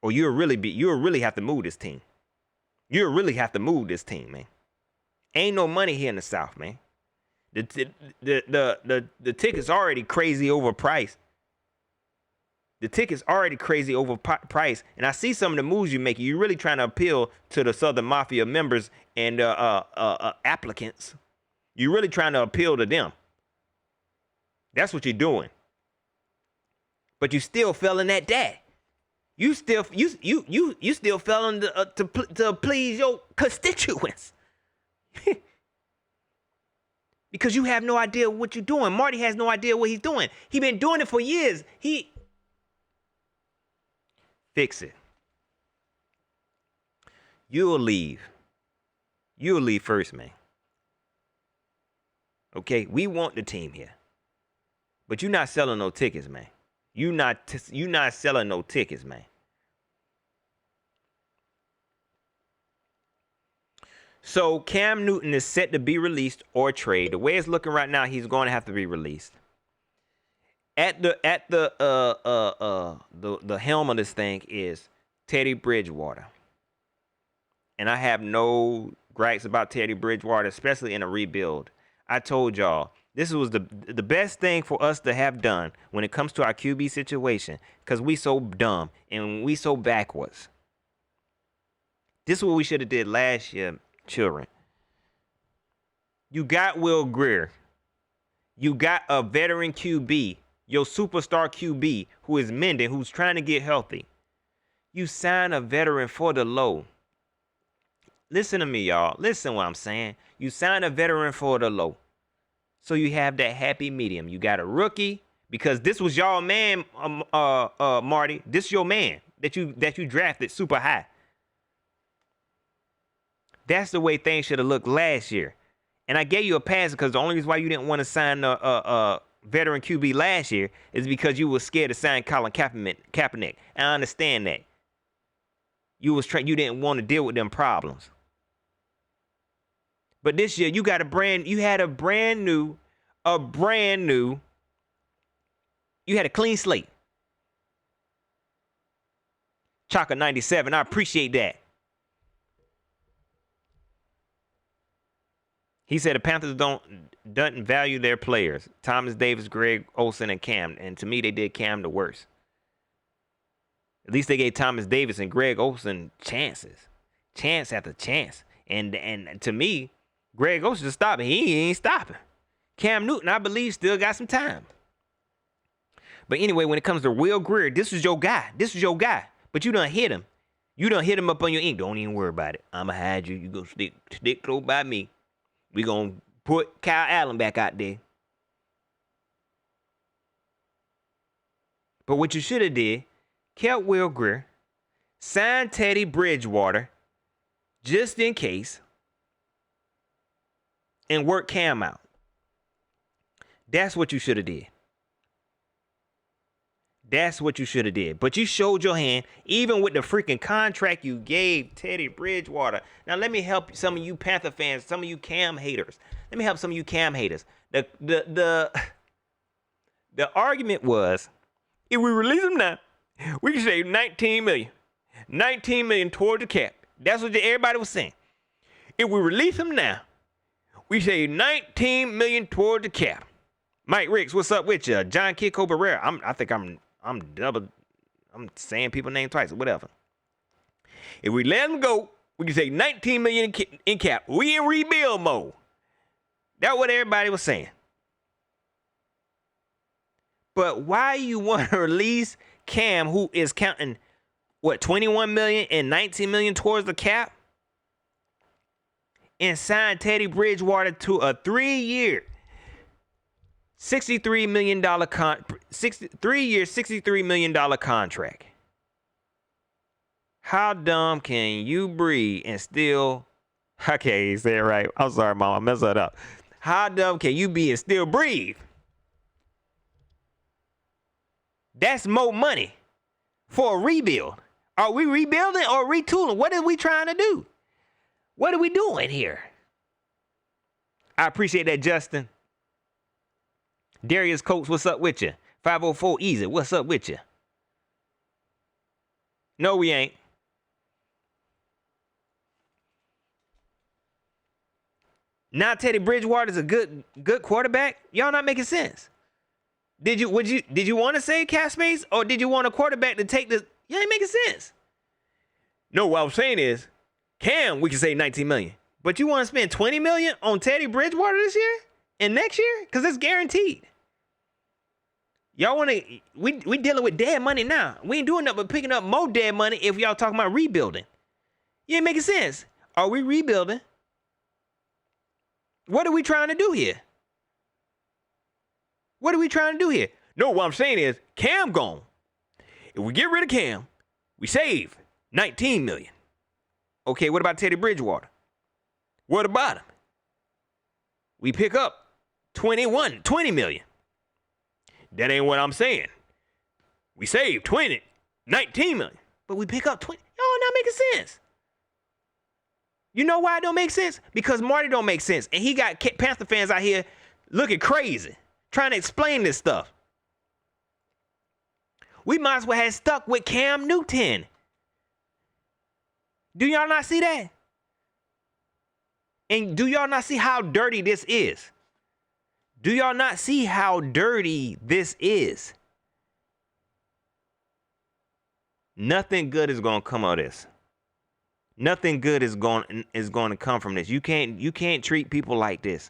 or you'll really have to move this team. You'll really have to move this team, man. Ain't no money here in the South, man. The ticket's already crazy overpriced. The ticket's already crazy overpriced, and I see some of the moves you make. You're really trying to appeal to the Southern Mafia members and applicants. You're really trying to appeal to them. That's what you're doing. But you still failing at that. You still failing to please your constituents. Because you have no idea what you're doing. Marty has no idea what he's doing. He's been doing it for years. Fix it. You'll leave. You'll leave first, man. Okay? We want the team here. But you're not selling no tickets, man. You not selling no tickets, man. So Cam Newton is set to be released or trade. The way it's looking right now, he's going to have to be released. At the helm of this thing is Teddy Bridgewater. And I have no gripes about Teddy Bridgewater, especially in a rebuild. I told y'all, this was the best thing for us to have done when it comes to our QB situation, because we so dumb and we so backwards. This is what we should have did last year, children. You got Will Grier. You got a veteran QB, your superstar QB, who is mending, who's trying to get healthy. You sign a veteran for the low. Listen to me, y'all. Listen to what I'm saying. You sign a veteran for the low. So you have that happy medium. You got a rookie, because this was y'all man, Marty. This your man that you drafted super high. That's the way things should have looked last year. And I gave you a pass because the only reason why you didn't want to sign a veteran QB last year is because you were scared to sign Colin Kaepernick. And I understand that. You didn't want to deal with them problems. But this year you had a brand new, you had a clean slate. Chaka 97, I appreciate that. He said the Panthers doesn't value their players. Thomas Davis, Greg Olsen, and Cam. And to me, they did Cam the worst. At least they gave Thomas Davis and Greg Olsen chances. Chance after chance. And to me, Greg Olsen just stopping. He ain't stopping. Cam Newton, I believe, still got some time. But anyway, when it comes to Will Grier, this was your guy. But you done hit him. You done hit him up on your ink. Don't even worry about it. I'ma hide you. You gonna stick close by me. We gonna put Kyle Allen back out there. But what you should have did, kept Will Grier, signed Teddy Bridgewater, just in case, and work Cam out. That's what you should have did. That's what you should have did. But you showed your hand, even with the freaking contract you gave Teddy Bridgewater. Now, let me help some of you Panther fans, some of you Cam haters. Let me help some of you Cam haters. The argument was, if we release him now, we can save $19 million. $19 million toward the cap. That's what everybody was saying. If we release him now, we save $19 million toward the cap. Mike Ricks, what's up with you? John Kiko Barrera. I'm saying people's name twice or whatever. If we let him go, we can save $19 million in cap. We in rebuild mode. That's what everybody was saying. But why you want to release Cam, who is counting, what, $21 million and $19 million towards the cap, and sign Teddy Bridgewater to a 3-year, $63 million 3-year, $63 million contract? How dumb can you breathe and still, I can't even say it right. I'm sorry, Mom, I messed that up. How dumb can you be and still breathe? That's more money for a rebuild. Are we rebuilding or retooling? What are we trying to do? What are we doing here? I appreciate that, Justin. Darius Coates, what's up with you? 504 Easy, what's up with you? No, we ain't. Now Teddy Bridgewater's a good quarterback? Y'all not making sense. Did you want to say cap space, or did you want a quarterback to take the? You ain't making sense. No, what I'm saying is, Cam, we can say $19 million, but you want to spend $20 million on Teddy Bridgewater this year and next year, because it's guaranteed. Y'all want to? We dealing with dead money now. We ain't doing nothing but picking up more dead money if y'all talking about rebuilding. You ain't making sense. Are we rebuilding? What are we trying to do here? What are we trying to do here? No, what I'm saying is, Cam gone. If we get rid of Cam, we save $19 million. Okay, what about Teddy Bridgewater? What about him? We pick up $20 million. That ain't what I'm saying. We save $19 million, but we pick up 20. Y'all not making sense. You know why it don't make sense? Because Marty don't make sense, and he got Panther fans out here looking crazy, trying to explain this stuff. We might as well have stuck with Cam Newton. Do y'all not see that? And do y'all not see how dirty this is? Do y'all not see how dirty this is? Nothing good is going to come out of this. Nothing good is going to come from this. You can't treat people like this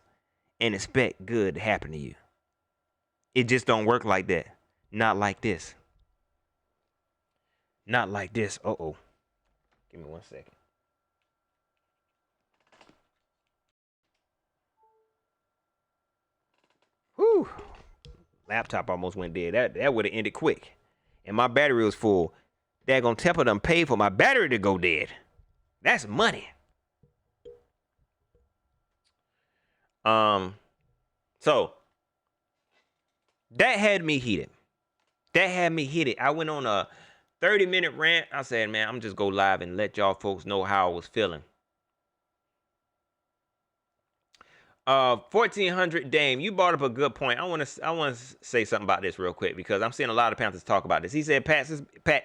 and expect good to happen to you. It just don't work like that. Not like this. Not like this. Uh-oh. Give me 1 second. Whew. Laptop almost went dead. That would have ended quick. And my battery was full. Daggone Temple done paid for my battery to go dead. That's money. So that had me heated. I went on a 30-minute rant. I said, man, I'm just go live and let y'all folks know how I was feeling. 1400 Dame, you brought up a good point. I want to say something about this real quick, because I'm seeing a lot of Panthers talk about this. He said, Pat,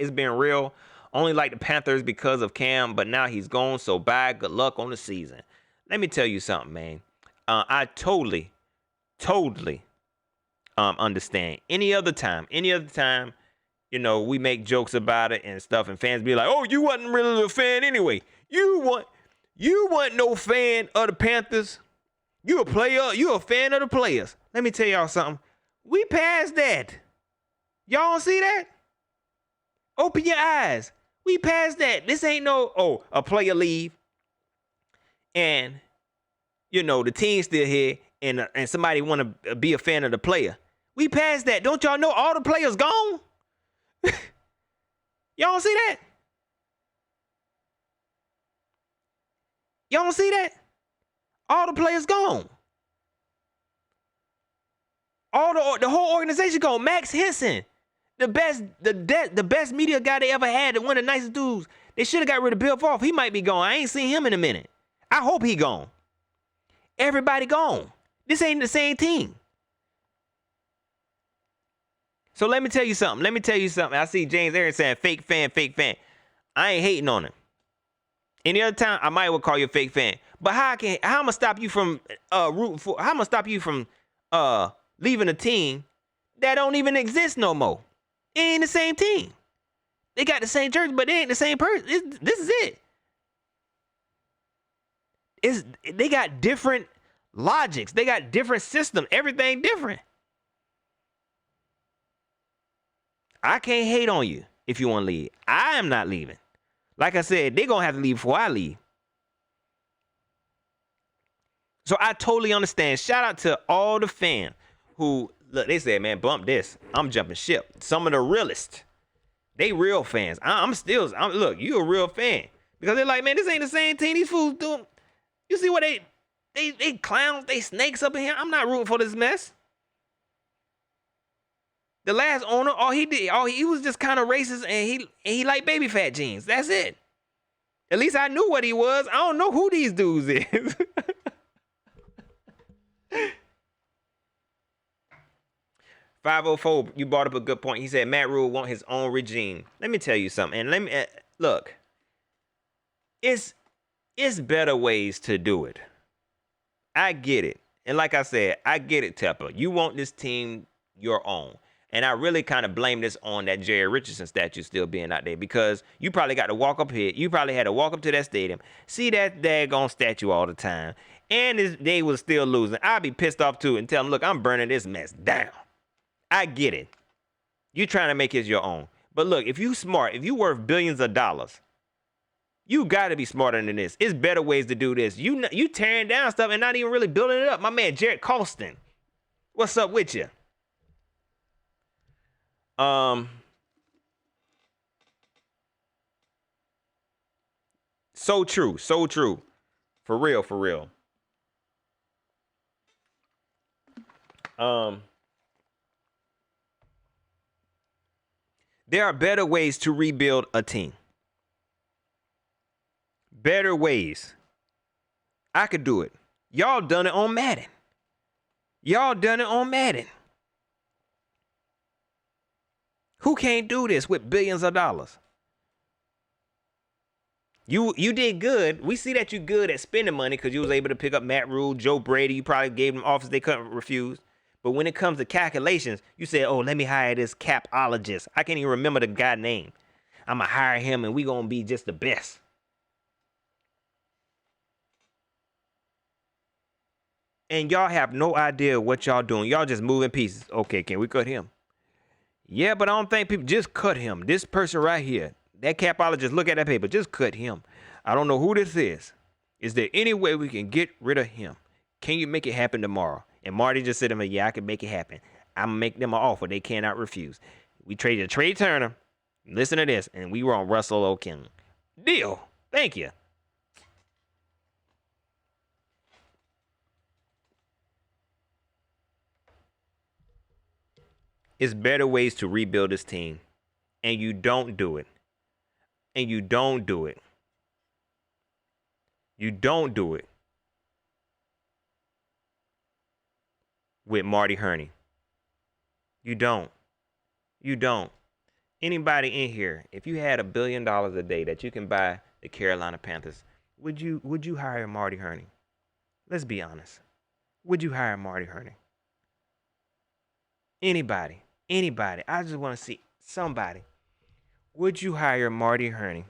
it's been real. Only like the Panthers because of Cam, but now he's gone, so bye. Good luck on the season. Let me tell you something, man. I totally understand. Any other time, you know, we make jokes about it and stuff, and fans be like, "Oh, you wasn't really a fan anyway. You wasn't no fan of the Panthers. You a player. You a fan of the players." Let me tell y'all something. We passed that. Y'all don't see that? Open your eyes. We passed that. This ain't no, a player leave, and you know the team's still here, and somebody want to be a fan of the player. We passed that. Don't y'all know all the players gone? Y'all don't see that? Y'all don't see that? All the players gone. All the whole organization gone. Max Henson, the best media guy they ever had, and one of the nicest dudes. They should have got rid of Bill Falk. He might be gone. I ain't seen him in a minute. I hope he gone. Everybody gone. This ain't the same team. So let me tell you something. I see James Aaron saying fake fan. I ain't hating on him. Any other time, I might well call you a fake fan. But how am I gonna stop you from rooting for? How am I gonna stop you from leaving a team that don't even exist no more? It ain't the same team. They got the same jersey, but they ain't the same person. This is it. They got different logics. They got different systems. Everything different. I can't hate on you if you want to leave. I am not leaving. Like I said, they're going to have to leave before I leave. So I totally understand. Shout out to all the fans who, look, they said, man, bump this. I'm jumping ship. Some of the realest. They real fans. Look, you a real fan. Because they're like, man, this ain't the same team. These fools doing. You see what they clowns, they snakes up in here. I'm not rooting for this mess. The last owner, he was just kind of racist, and he liked baby fat jeans. That's it. At least I knew what he was. I don't know who these dudes is. 504, you brought up a good point. He said Matt Rule want his own regime. Let me tell you something. And let me look. It's better ways to do it. I get it. And like I said, I get it, Tepper. You want this team your own. And I really kind of blame this on that Jerry Richardson statue still being out there, because you probably got to walk up here. You probably had to walk up to that stadium, see that daggone statue all the time, and they was still losing. I'd be pissed off too and tell them, look, I'm burning this mess down. I get it. You trying to make it your own. But look, if you smart, if you worth billions of dollars, you got to be smarter than this. It's better ways to do this. You tearing down stuff and not even really building it up. My man, Jared Colston, what's up with you? So true. For real. There are better ways to rebuild a team. Better ways. I could do it. Y'all done it on Madden. Who can't do this with billions of dollars? You did good. We see that you good at spending money because you was able to pick up Matt Rule, Joe Brady. You probably gave them offers they couldn't refuse. But when it comes to calculations, you said, oh, let me hire this capologist. I can't even remember the guy's name. I'm going to hire him and we going to be just the best. And y'all have no idea what y'all doing. Y'all just moving pieces. Okay, can we cut him? Yeah, but I don't think people just cut him. This person right here, that capologist, look at that paper. Just cut him. I don't know who this is. Is there any way we can get rid of him? Can you make it happen tomorrow? And Marty just said to me, yeah, I can make it happen. I'm going to make them an offer they cannot refuse. We traded Trey Turner. Listen to this. And we were on Russell O'King. Deal. Thank you. It's better ways to rebuild this team. And you don't do it. You don't do it with Marty Hurney. You don't. Anybody in here, if you had $1 billion a day that you can buy the Carolina Panthers, would you hire Marty Hurney? Let's be honest. Would you hire Marty Hurney? Anybody. Anybody. I just want to see somebody. Would you hire Marty Hurney?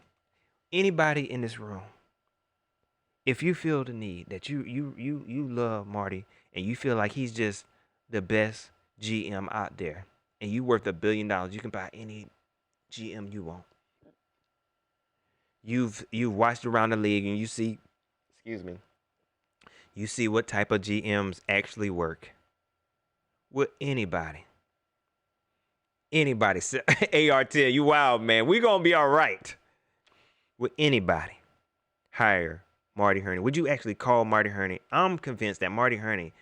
Anybody in this room. If you feel the need that you love Marty and you feel like he's just the best GM out there and you worth $1 billion, you can buy any GM you want. You've watched around the league and you see, you see what type of GMs actually work. With anybody say, ART, you wild, man. We gonna be all right. With anybody hire Marty Hurney? Would you actually call Marty Hurney? I'm convinced that Marty Hurney,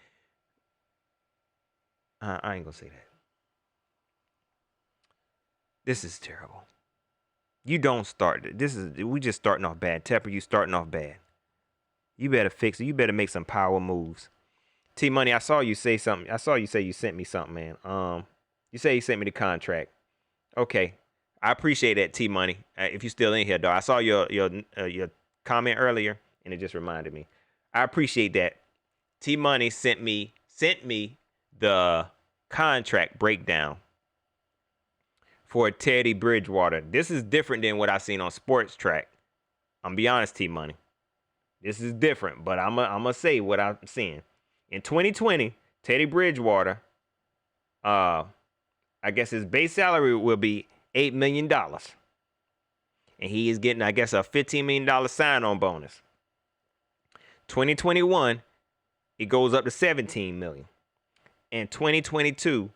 I ain't gonna say that. This is terrible. You don't start it. We just starting off bad. Tepper, you starting off bad. You better fix it. You better make some power moves. T Money, I saw you say something. I saw you say you sent me something, man. You say you sent me the contract. Okay, I appreciate that, T Money. If you're still in here, dog. I saw your comment earlier, and it just reminded me. I appreciate that. T Money sent me the contract breakdown for Teddy Bridgewater. This is different than what I've seen on Sports Track. I'm be honest, T Money. This is different, but I'm gonna say what I'm seeing. In 2020, Teddy Bridgewater, I guess his base salary will be $8 million. And he is getting, I guess, a $15 million sign-on bonus. 2021, it goes up to $17 million. In 2022,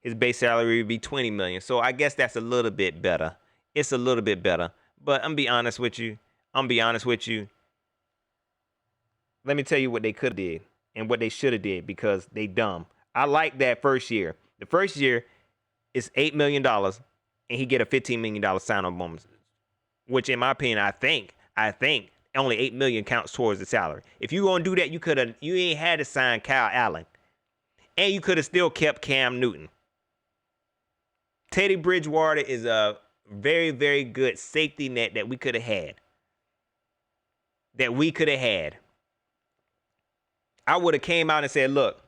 his base salary will be $20 million. So I guess that's a little bit better. It's a little bit better. But I'm be honest with you. Let me tell you what they could have did and what they should have did because they dumb. I like that first year. The first year is $8 million and he get a $15 million sign-on bonus, which in my opinion, I think only $8 million counts towards the salary. If you gonna do that, you ain't had to sign Kyle Allen, and you could have still kept Cam Newton. Teddy Bridgewater is a very, very good safety net that we could have had. I would have came out and said, look,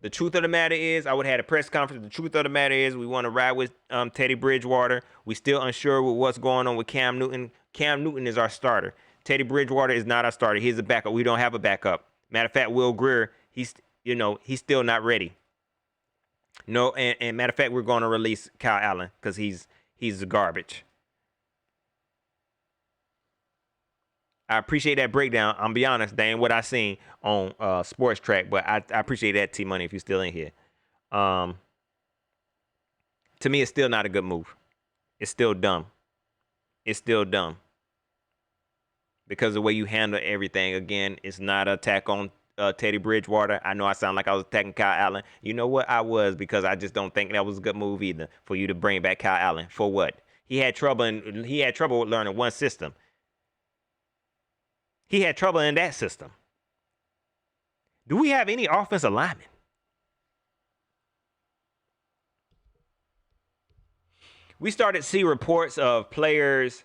the truth of the matter is, I would have had a press conference. The truth of the matter is, we want to ride with Teddy Bridgewater. We still unsure with what's going on with Cam Newton. Cam Newton is our starter. Teddy Bridgewater is not our starter. He's a backup. We don't have a backup. Matter of fact, Will Grier, he's still not ready. No, and matter of fact, we're going to release Kyle Allen because he's garbage. I appreciate that breakdown. I'm be honest, that ain't what I seen on Sports Track, but I appreciate that, T Money, if you're still in here. To me, it's still not a good move. It's still dumb. Because the way you handle everything, again, it's not an attack on Teddy Bridgewater. I know I sound like I was attacking Kyle Allen. You know what? I was, because I just don't think that was a good move either for you to bring back Kyle Allen. For what? He had trouble with learning one system. He had trouble in that system. Do we have any offensive linemen? We started to see reports of players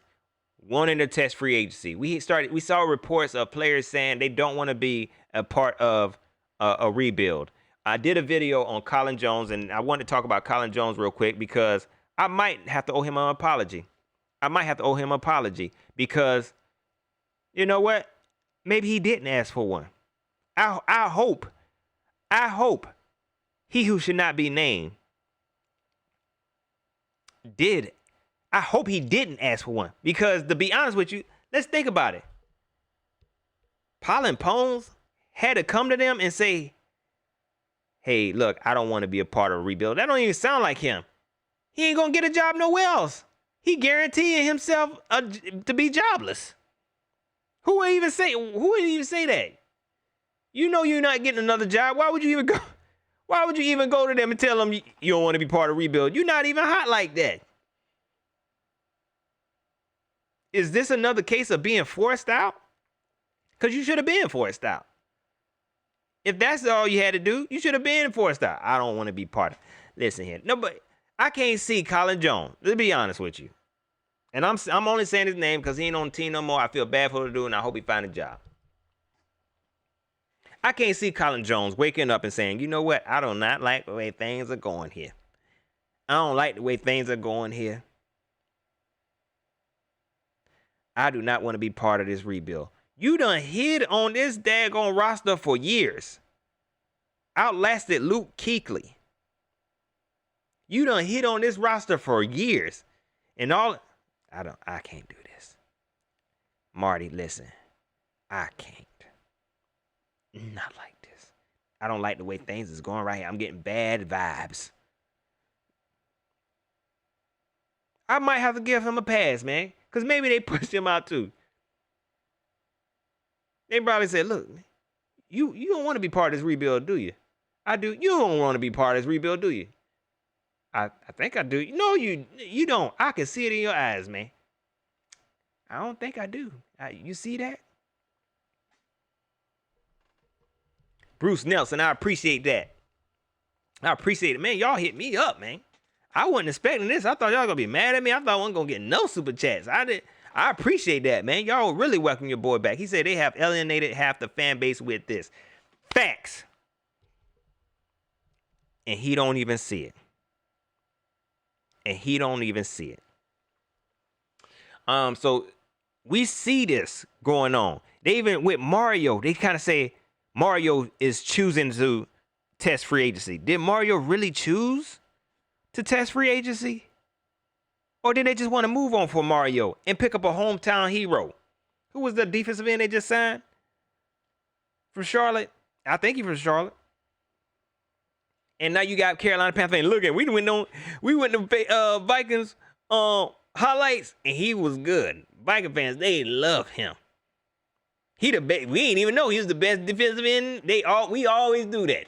wanting to test free agency. We saw reports of players saying they don't want to be a part of a rebuild. I did a video on Colin Jones, and I want to talk about Colin Jones real quick because I might have to owe him an apology. Because, you know what? Maybe he didn't ask for one. I hope he who should not be named did. I hope he didn't ask for one. Because to be honest with you, let's think about it. Pollen Pones had to come to them and say, hey, look, I don't want to be a part of a rebuild. That don't even sound like him. He ain't going to get a job nowhere else. He guaranteeing himself to be jobless. Who would even say that? You know you're not getting another job. Why would you even go? Why would you even go to them and tell them you don't want to be part of rebuild? You're not even hot like that. Is this another case of being forced out? Because you should have been forced out. If that's all you had to do, you should have been forced out. I don't want to be part of it. Listen here. No, but I can't see Colin Jones. Let's be honest with you. And I'm only saying his name because he ain't on the team no more. I feel bad for the dude, and I hope he find a job. I can't see Colin Jones waking up and saying, you know what? I do not like the way things are going here. I don't like the way things are going here. I do not want to be part of this rebuild. You done hid on this daggone roster for years. Outlasted Luke Kuechly. You done hit on this roster for years. And all I can't do this. Marty, listen. I can't. Not like this. I don't like the way things is going right here. I'm getting bad vibes. I might have to give him a pass, man. Because maybe they pushed him out too. They probably said, look, you don't want to be part of this rebuild, do you? I do. You don't want to be part of this rebuild, do you? I think I do. No, you don't. I can see it in your eyes, man. I don't think I do. You see that? Bruce Nelson, I appreciate that. I appreciate it. Man, y'all hit me up, man. I wasn't expecting this. I thought y'all gonna be mad at me. I thought I wasn't gonna get no super chats. I appreciate that, man. Y'all really welcome your boy back. He said they have alienated half the fan base with this. Facts. And he don't even see it. So we see this going on. They even with Mario, they kind of say Mario is choosing to test free agency. Did Mario really choose to test free agency? Or did they just want to move on for Mario and pick up a hometown hero? Who was the defensive end they just signed? From Charlotte? I think he's from Charlotte. And now you got Carolina Panthers. Look at we went to Vikings highlights, and he was good. Viking fans, they love him. He the best. We ain't even know he was the best defensive end. We always do that.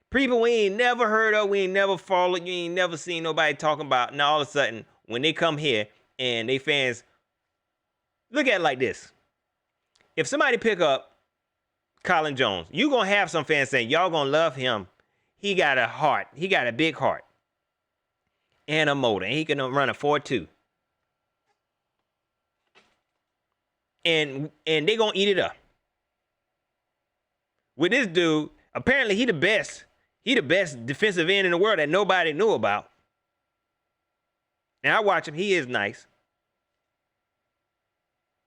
People we ain't never heard of, we ain't never followed, you ain't never seen nobody talking about. Now all of a sudden, when they come here and they fans look at it like this. If somebody pick up Colin Jones, you gonna have some fans saying, y'all gonna love him. He got a heart. He got a big heart. And a motor. And he can run a 4.2. And they gonna eat it up. With this dude, apparently he the best. He the best defensive end in the world that nobody knew about. Now I watch him. He is nice.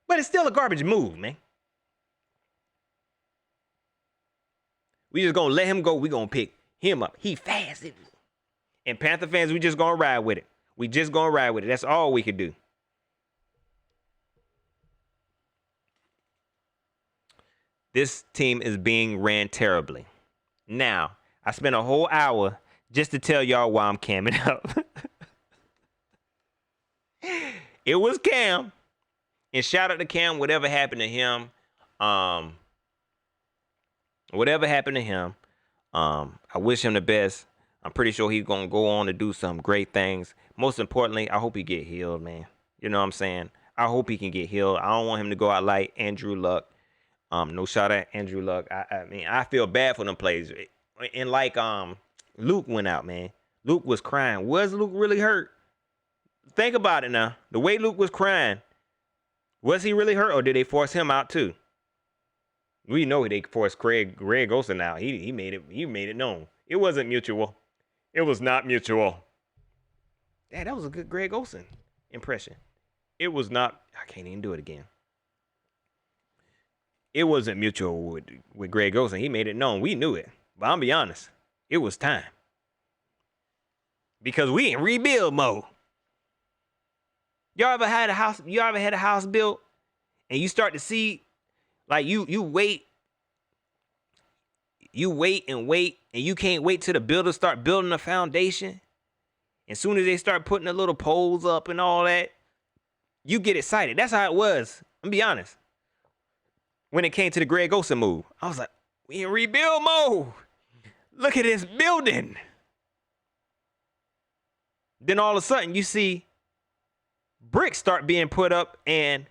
But it's still a garbage move, man. We just gonna let him go. We gonna pick him up. He fast. And Panther fans, we just gonna ride with it. We just gonna ride with it. That's all we could do. This team is being ran terribly. Now, I spent a whole hour just to tell y'all why I'm camming up. It was Cam. And shout out to Cam, whatever happened to him. Whatever happened to him. I wish him the best. I'm pretty sure he's going to go on to do some great things. Most importantly, I hope he get healed, man. You know what I'm saying? I hope he can get healed. I don't want him to go out like Andrew Luck. No shot at Andrew Luck. I mean, I feel bad for them players. And like Luke went out, man. Luke was crying. Was Luke really hurt? Think about it now. The way Luke was crying, was he really hurt or did they force him out too? We know they forced Greg Olsen out. He made it known. It wasn't mutual. It was not mutual. Dad, that was a good Greg Olsen impression. It was not. I can't even do it again. It wasn't mutual with Greg Olsen. He made it known. We knew it. But I'll be honest. It was time. Because we in rebuild mode. Y'all ever had a house built and you start to see, like you wait and wait, and you can't wait till the builders start building a foundation. As soon as they start putting the little poles up and all that, you get excited. That's how it was. I'm be honest. When it came to the Greg Olsen move, I was like, we in rebuild mode. Look at this building. Then all of a sudden you see bricks start being put up and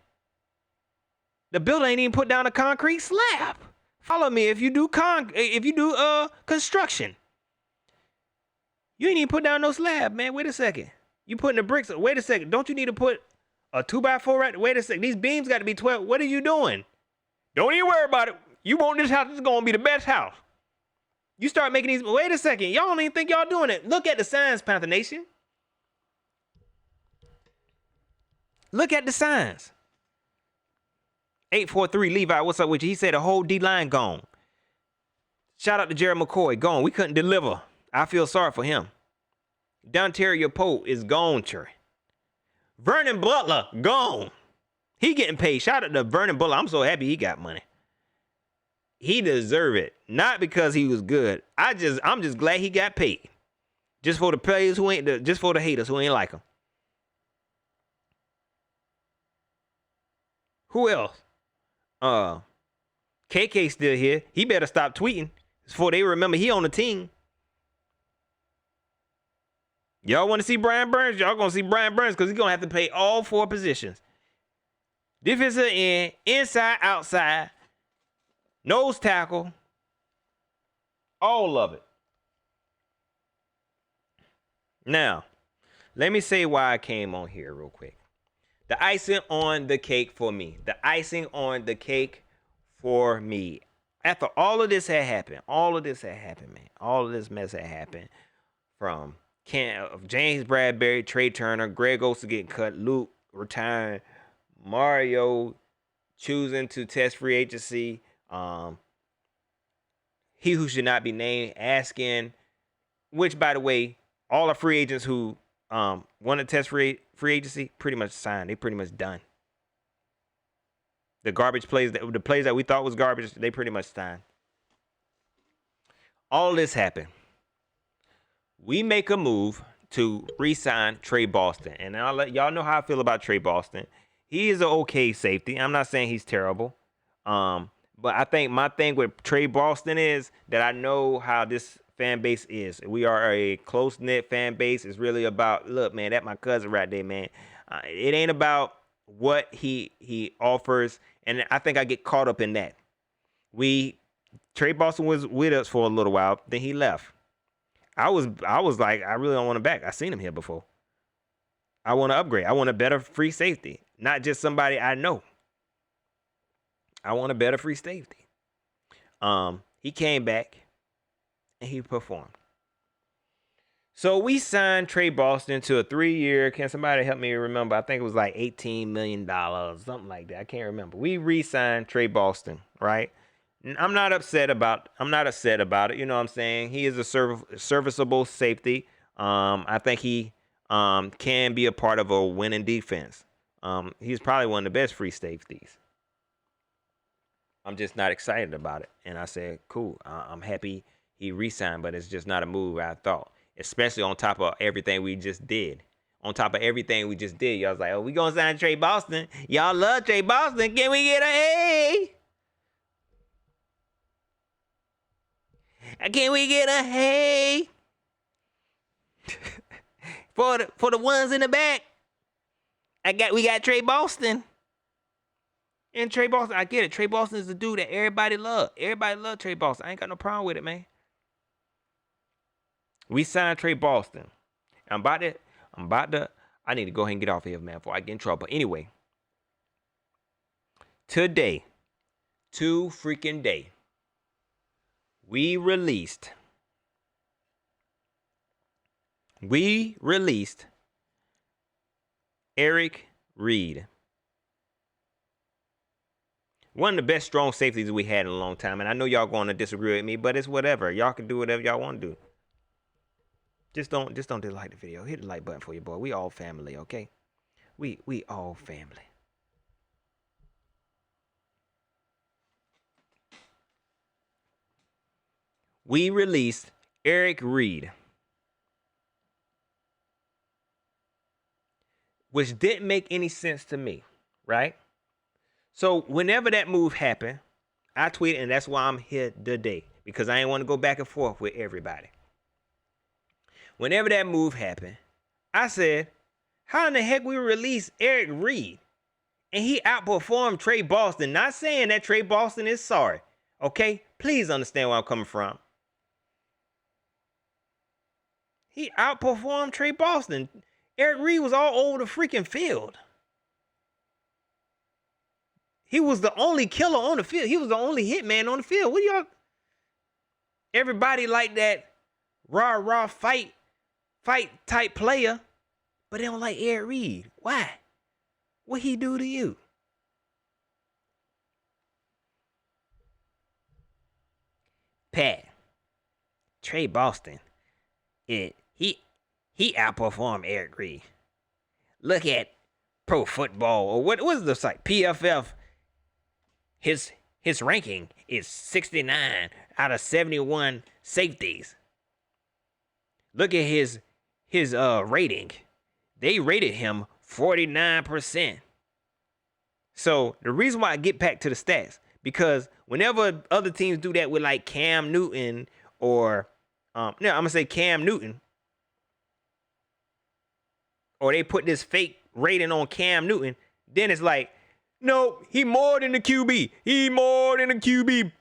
the building ain't even put down a concrete slab. Follow me if you do construction. You ain't even put down no slab, man. Wait a second. You putting the bricks. Wait a second. Don't you need to put a 2x4 right? Wait a second. These beams got to be 12. What are you doing? Don't even worry about it. You want this house, this is going to be the best house. You start making these, wait a second, y'all don't even think y'all doing it. Look at the signs, Panther Nation. Look at the signs. 843 Levi, what's up with you? He said the whole D-line gone. Shout out to Jared McCoy, gone. We couldn't deliver. I feel sorry for him. Dontario Pope is gone, Trey. Vernon Butler, gone. He getting paid. Shout out to Vernon Butler. I'm so happy he got money. He deserved it. Not because he was good. I'm just glad he got paid. Just for the players who ain't, just for the haters who ain't like him. Who else? KK still here. He better stop tweeting before they remember he on the team. Y'all want to see Brian Burns? Y'all gonna see Brian Burns because he's gonna have to play all 4 positions. Defensive end, inside, outside, nose tackle, all of it. Now, let me say why I came on here real quick. The icing on the cake for me. The icing on the cake for me. After all of this had happened, man. All of this mess had happened from James Bradbury, Trey Turner, Greg Olsen getting cut, Luke retiring, Mario choosing to test free agency, he who should not be named asking, which, by the way, all the free agents who want to test free agency pretty much signed. They pretty much done. The garbage plays, the plays that we thought was garbage, they pretty much signed. All this happened. We make a move to re-sign Trey Boston. And I'll let y'all know how I feel about Trey Boston. He is an okay safety. I'm not saying he's terrible. But I think my thing with Trey Boston is that I know how this fan base is. We are a close-knit fan base. It's really about, look, man, that's my cousin right there, man. It ain't about what he offers. And I think I get caught up in that. Trey Boston was with us for a little while. Then he left. I was like, I really don't want him back. I seen him here before. I want to upgrade. I want a better free safety, not just somebody I know. I want a better free safety. He came back and he performed. So we signed Trey Boston to a 3-year. Can somebody help me remember? I think it was like $18 million, something like that. I can't remember. We re-signed Trey Boston, right? I'm not upset about it. You know what I'm saying? He is a serviceable safety. I think he can be a part of a winning defense. He's probably one of the best free safeties. I'm just not excited about it. And I said, cool. I'm happy he re-signed, but it's just not a move I thought. Especially on top of everything we just did. Y'all was like, oh, we gonna sign Trey Boston. Y'all love Trey Boston. Can we get a hey? Can we get a hey? for the ones in the back. We got Trey Boston. And Trey Boston, I get it. Trey Boston is the dude that everybody love. Everybody love Trey Boston. I ain't got no problem with it, man. We signed Trey Boston. I need to go ahead and get off of here, man, before I get in trouble. Anyway, today, we released Eric Reed. One of the best strong safeties we had in a long time. And I know y'all going to disagree with me, but it's whatever. Y'all can do whatever y'all want to do. Just don't dislike the video. Hit the like button for your boy. We all family, okay? We all family. We released Eric Reed, which didn't make any sense to me, right? So whenever that move happened, I tweeted, and that's why I'm here today, because I ain't want to go back and forth with everybody. Whenever that move happened, I said, how in the heck we release Eric Reed? And he outperformed Trey Boston. Not saying that Trey Boston is sorry, okay? Please understand where I'm coming from. He outperformed Trey Boston. Eric Reed was all over the freaking field. He was the only killer on the field. He was the only hitman on the field. What y'all? Everybody like that rah fight type player, but they don't like Eric Reed. Why? What he do to you? Pat, Trey Boston, he outperformed Eric Reed. Look at Pro Football, or what was the site? PFF. His ranking is 69 out of 71 safeties. Look at his rating. They rated him 49%. So the reason why I get back to the stats, because whenever other teams do that with like Cam Newton or I'm gonna say Cam Newton, or they put this fake rating on Cam Newton, then it's like, no, he more than a QB. He more than a QB.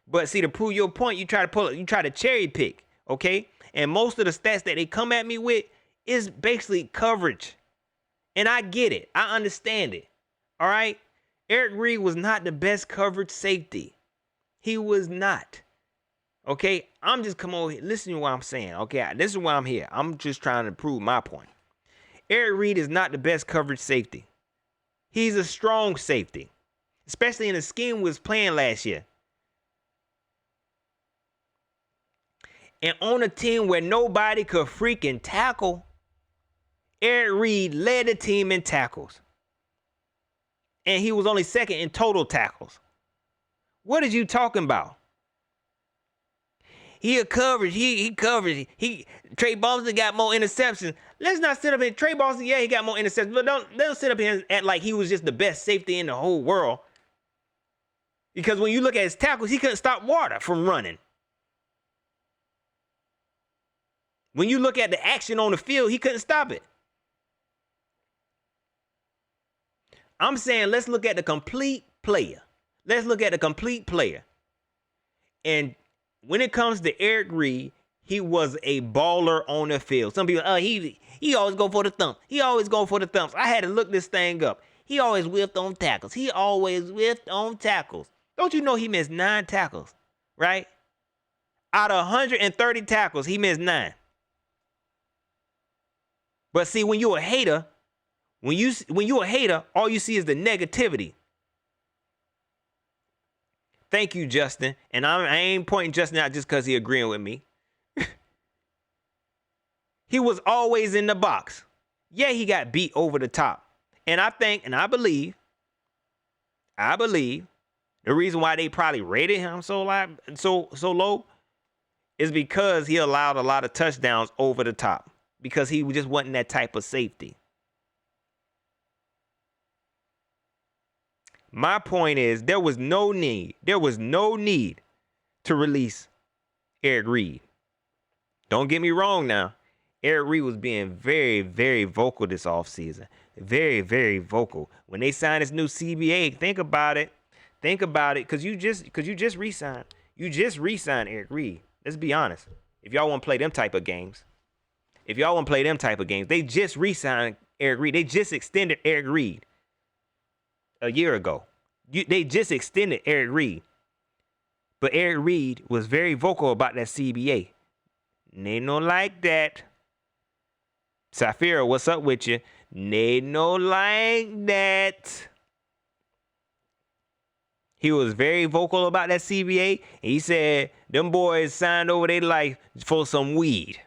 But see, to prove your point, you try to cherry pick, okay? And most of the stats that they come at me with is basically coverage. And I get it. I understand it. All right? Eric Reed was not the best coverage safety. He was not. Okay? I'm just come over here. Listen to what I'm saying. Okay? This is why I'm here. I'm just trying to prove my point. Eric Reed is not the best coverage safety. He's a strong safety, especially in the scheme we was playing last year. And on a team where nobody could freaking tackle, Eric Reed led the team in tackles. And he was only second in total tackles. What are you talking about? He a coverage. He coverage. Trey Boston got more interceptions. Let's not sit up here. Trey Boston, yeah, he got more interceptions, but don't sit up here and act like he was just the best safety in the whole world. Because when you look at his tackles, he couldn't stop water from running. When you look at the action on the field, he couldn't stop it. I'm saying let's look at the complete player. Let's look at the complete player. And when it comes to Eric Reed, he was a baller on the field. Some people, he always go for the thump. He always go for the thumps. I had to look this thing up. He always whiffed on tackles. Don't you know he missed 9 tackles, right? Out of 130 tackles, he missed 9. But see, when you're a hater, all you see is the negativity. Thank you, Justin. And I ain't pointing Justin out just because he agreeing with me. He was always in the box. Yeah, he got beat over the top. And I think, and I believe, the reason why they probably rated him so low is because he allowed a lot of touchdowns over the top. Because he just wasn't that type of safety. My point is, there was no need to release Eric Reed. Don't get me wrong now. Eric Reed was being very, very vocal this offseason. Very, very vocal. When they signed this new CBA, think about it. Because you just re-signed. You just re-signed Eric Reed. Let's be honest. If y'all want to play them type of games. They just re-signed Eric Reed. They just extended Eric Reed a year ago. They just extended Eric Reed. But Eric Reed was very vocal about that CBA. They don't like that. Safira, what's up with you? They don't like that. He was very vocal about that CBA. And he said them boys signed over their life for some weed.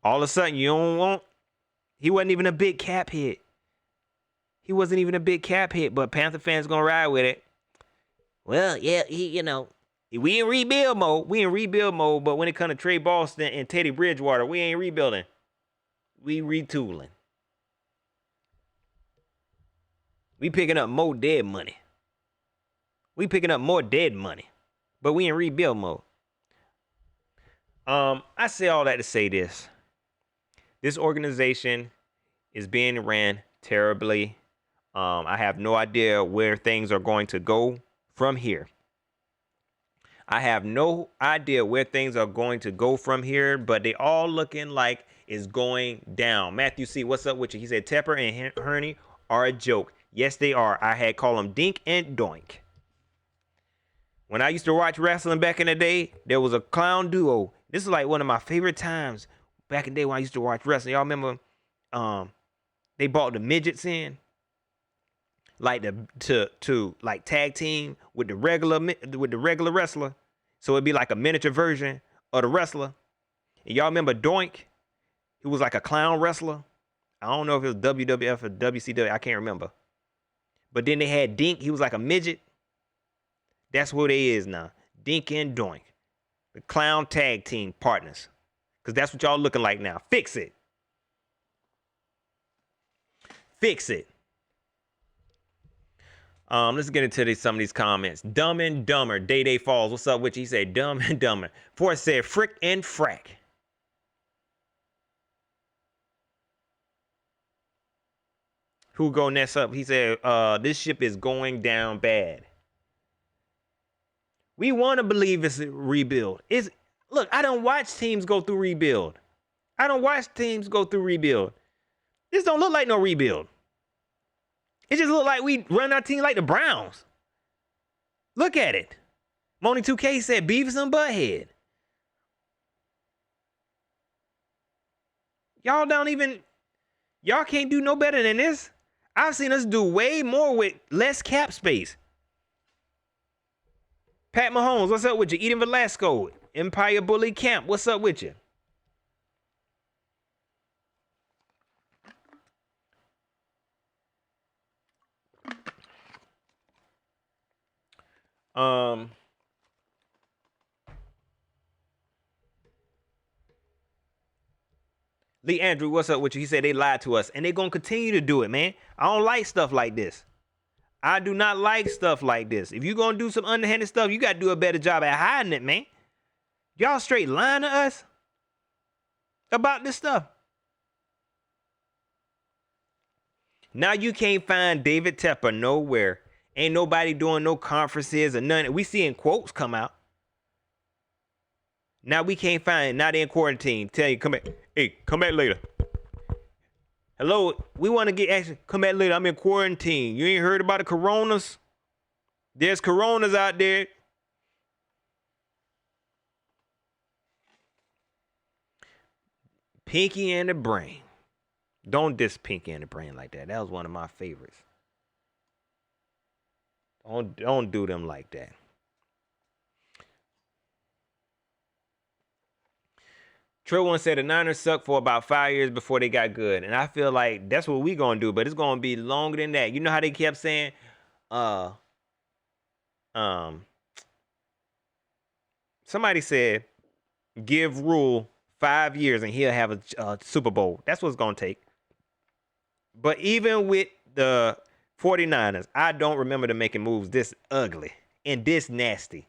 All of a sudden, you don't want. He wasn't even a big cap hit. But Panther fans gonna ride with it. Well, yeah, we in rebuild mode. But when it comes to Trey Boston and Teddy Bridgewater, we ain't rebuilding. We retooling. We picking up more dead money. But we in rebuild mode. I say all that to say this. This organization is being ran terribly. I have no idea where things are going to go from here. But they all looking like is going down. Matthew C, what's up with you? He said Tepper and Herney are a joke. Yes, they are. I had called them Dink and Doink. When I used to watch wrestling back in the day, there was a clown duo. This is like one of my favorite times back in the day when I used to watch wrestling. Y'all remember they brought the midgets in, like to like tag team with the regular wrestler. So it'd be like a miniature version of the wrestler. And y'all remember Doink? He was like a clown wrestler. I don't know if it was WWF or WCW. I can't remember. But then they had Dink. He was like a midget. That's what they is now. Dink and Doink. The clown tag team partners. Because that's what y'all looking like now. Fix it. Fix it. Let's get into some of these comments. Dumb and Dumber. Day Falls. What's up with you? He said Dumb and Dumber. Forrest said Frick and Frack. Who go next up? He said, this ship is going down bad. We want to believe it's a rebuild. Look, I don't watch teams go through rebuild. This don't look like no rebuild. It just look like we run our team like the Browns. Look at it. Moni 2K said Beavis and Butthead. Y'all can't do no better than this. I've seen us do way more with less cap space. Pat Mahomes, what's up with you? Eden Velasco, Empire Bully Camp, what's up with you? Lee Andrew, what's up with you? He said they lied to us, and they're going to continue to do it, man. I don't like stuff like this. I do not like stuff like this. If you're going to do some underhanded stuff, you got to do a better job at hiding it, man. Y'all straight lying to us about this stuff. Now you can't find David Tepper nowhere. Ain't nobody doing no conferences or nothing. We seeing quotes come out. Now we can't find, not in quarantine. Tell you, come back. Hey, come back later. Hello, we want to get action. Come back later. I'm in quarantine. You ain't heard about the coronas? There's coronas out there. Pinky and the Brain. Don't diss Pinky and the Brain like that. That was one of my favorites. Don't do them like that. Trill one said the Niners sucked for about 5 years before they got good. And I feel like that's what we going to do, but it's going to be longer than that. You know how they kept saying, somebody said, give Rule 5 years and he'll have a Super Bowl. That's what it's going to take. But even with the 49ers, I don't remember them making moves this ugly and this nasty.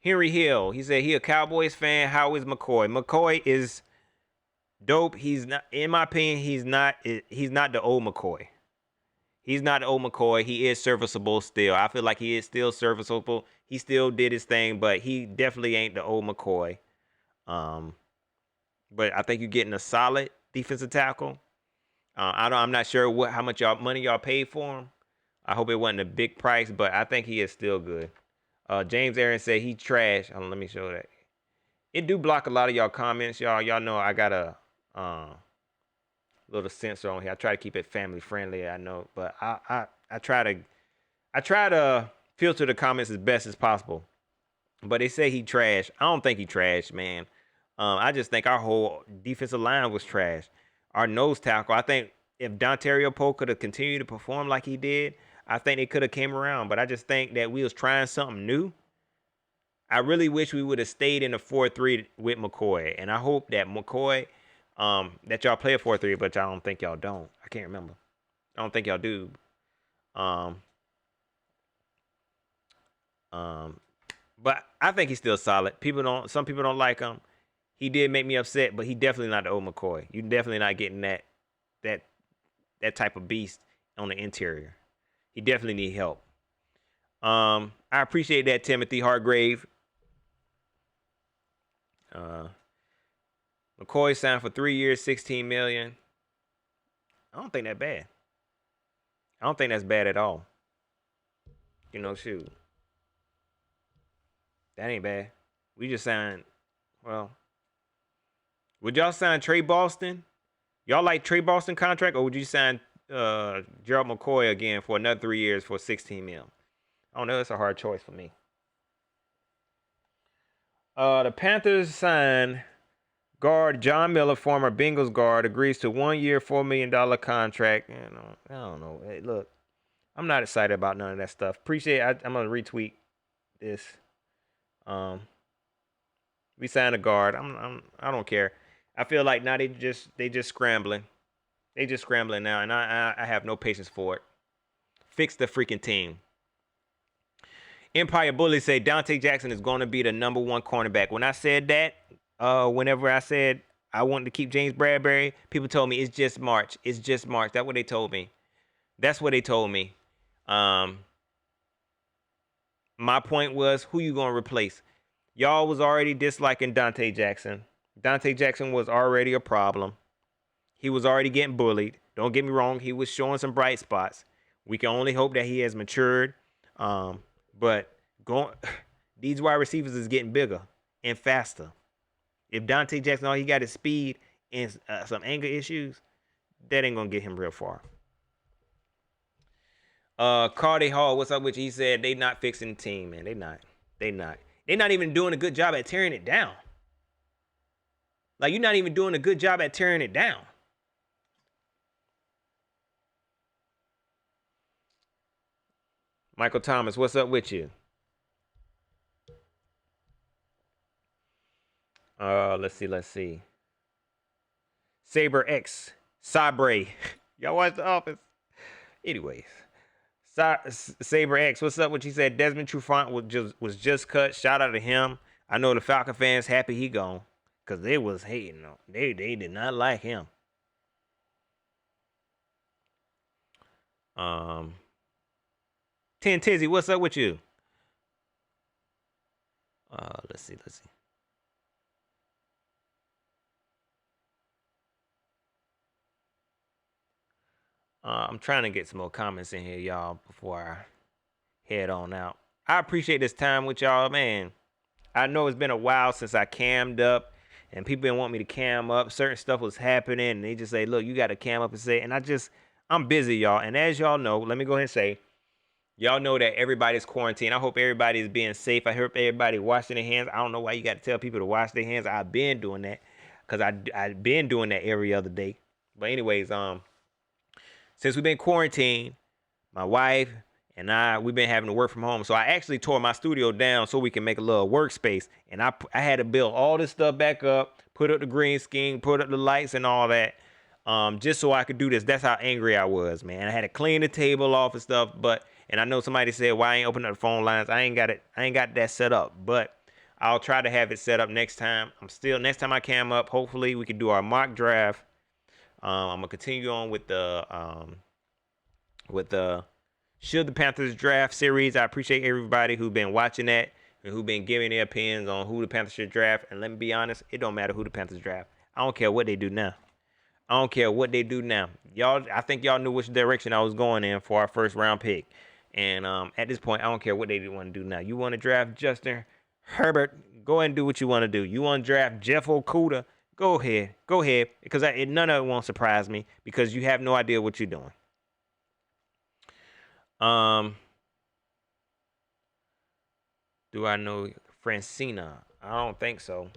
Henry Hill, he said he a Cowboys fan. How is McCoy? McCoy is dope. He's not, in my opinion, he's not the old McCoy. He's not the old McCoy. He is serviceable still. I feel like he is still serviceable. He still did his thing, but he definitely ain't the old McCoy. But I think you're getting a solid defensive tackle. I'm not sure how much money y'all paid for him. I hope it wasn't a big price, but I think he is still good. James Aaron said he trash. Let me show that. It do block a lot of y'all comments, y'all. Y'all know I got a little censor on here. I try to keep it family friendly, I know, but I try to filter the comments as best as possible. But they say he trash. I don't think he trash, man. I just think our whole defensive line was trash. Our nose tackle, I think if Dontario Poe could have continued to perform like he did, I think they could have came around. But I just think that we was trying something new. I really wish we would have stayed in the 4-3 with McCoy. And I hope that McCoy, that y'all play a 4-3, but I don't think y'all don't. I can't remember. I don't think y'all do. But I think he's still solid. Some people don't like him. He did make me upset, but he definitely not the old McCoy. You're definitely not getting that type of beast on the interior. He definitely need help. I appreciate that, Timothy Hargrave. McCoy signed for 3 years, $16 million. I don't think that's bad. I don't think that's bad at all. You know, shoot. That ain't bad. We just signed, well, would y'all sign Trey Boston? Y'all like Trey Boston contract, or would you sign Gerald McCoy again for another 3 years for $16 million? I don't know. It's a hard choice for me. The Panthers signed guard John Miller, former Bengals guard, agrees to 1 year, $4 million contract. You know, I don't know. Hey, look, I'm not excited about none of that stuff. Appreciate it. I'm gonna retweet this. We signed a guard. I don't care. I feel like now they just scrambling. They just scrambling now, and I have no patience for it. Fix the freaking team. Empire Bully say Dante Jackson is going to be the number 1 cornerback. When I said that, whenever I said I wanted to keep James Bradbury, people told me it's just March. It's just March. That's what they told me. That's what they told me. My point was, who you going to replace? Y'all was already disliking Dante Jackson. Dante Jackson was already a problem. He was already getting bullied. Don't get me wrong. He was showing some bright spots. We can only hope that he has matured. But these wide receivers is getting bigger and faster. If Dante Jackson, all he got is speed and some anger issues, that ain't going to get him real far. Cardi Hall, what's up with you? He said they not fixing the team, man. They not. They're not even doing a good job at tearing it down. Like, you're not even doing a good job at tearing it down. Michael Thomas, what's up with you? Let's see. Saber X, Sabre. Y'all watch The Office? Anyways, Saber X, what's up? What you said? Desmond Trufant was just cut. Shout out to him. I know the Falcon fans happy he gone, cause they was hating on. They did not like him. Ten Tizzy, what's up with you? Let's see. I'm trying to get some more comments in here, y'all, before I head on out. I appreciate this time with y'all, man. I know it's been a while since I cammed up, and people didn't want me to cam up. Certain stuff was happening, and they just say, look, you got to cam up and say, and I'm busy, y'all. And as y'all know, let me go ahead and say, y'all know that everybody's quarantined. I hope everybody's being safe. I hope everybody washing their hands. I don't know why you got to tell people to wash their hands. I've been doing that, because I've been doing that every other day. But anyways, since we've been quarantined, my wife and we've been having to work from home. So I actually tore my studio down so we can make a little workspace. And I had to build all this stuff back up, put up the green screen, put up the lights and all that, just so I could do this. That's how angry I was, man. I had to clean the table off and stuff. And I know somebody said, why I ain't opening up the phone lines? I ain't got that set up. But I'll try to have it set up next time. Next time I cam up, hopefully we can do our mock draft. I'm gonna continue on with the Should the Panthers Draft series. I appreciate everybody who's been watching that and who've been giving their opinions on who the Panthers should draft. And let me be honest, it don't matter who the Panthers draft. I don't care what they do now. Y'all, I think y'all knew which direction I was going in for our first round pick. And at this point, I don't care what they want to do now. You want to draft Justin Herbert, go ahead and do what you want to do. You want to draft Jeff Okudah, go ahead. Because none of it won't surprise me because you have no idea what you're doing. Do I know Francina? I don't think so.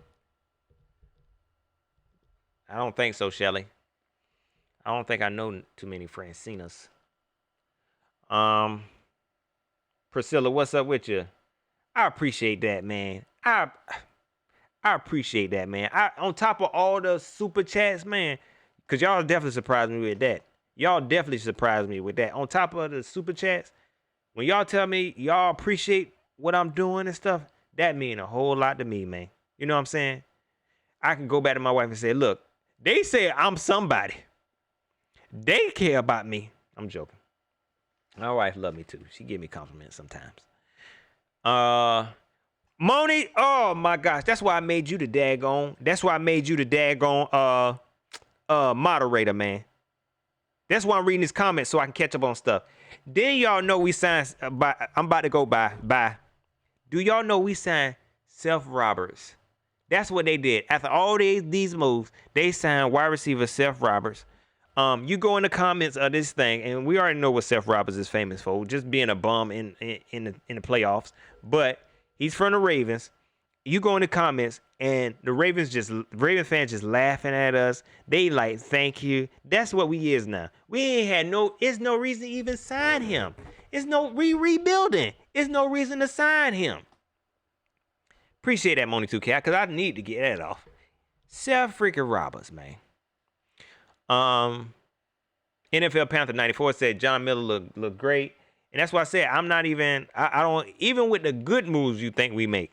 Shelly. I don't think I know too many Francinas. Priscilla, what's up with you? I appreciate that, man. I appreciate that, man. On top of all the super chats, man, because y'all definitely surprised me with that. On top of the super chats, when y'all tell me y'all appreciate what I'm doing and stuff, that mean a whole lot to me, man. You know what I'm saying? I can go back to my wife and say, look, they say I'm somebody. They care about me. I'm joking. My wife love me too. She give me compliments sometimes. Moni, oh my gosh, that's why I made you the daggone. That's why I made you the daggone moderator, man. That's why I'm reading his comments so I can catch up on stuff. Then y'all know we signed. I'm about to go by. Do y'all know we signed Seth Roberts? That's what they did. After all these moves, they signed wide receiver Seth Roberts. You go in the comments of this thing, and we already know what Seth Roberts is famous for, just being a bum in the playoffs. But he's from the Ravens. You go in the comments, and the Raven fans just laughing at us. They like, thank you. That's what we is now. We ain't had it's no reason to even sign him. It's no rebuilding. It's no reason to sign him. Appreciate that, Moni 2K, because I need to get that off. Seth freaking Roberts, man. NFL Panther 94 said John Miller look great. And that's why I said I don't, even with the good moves you think we make,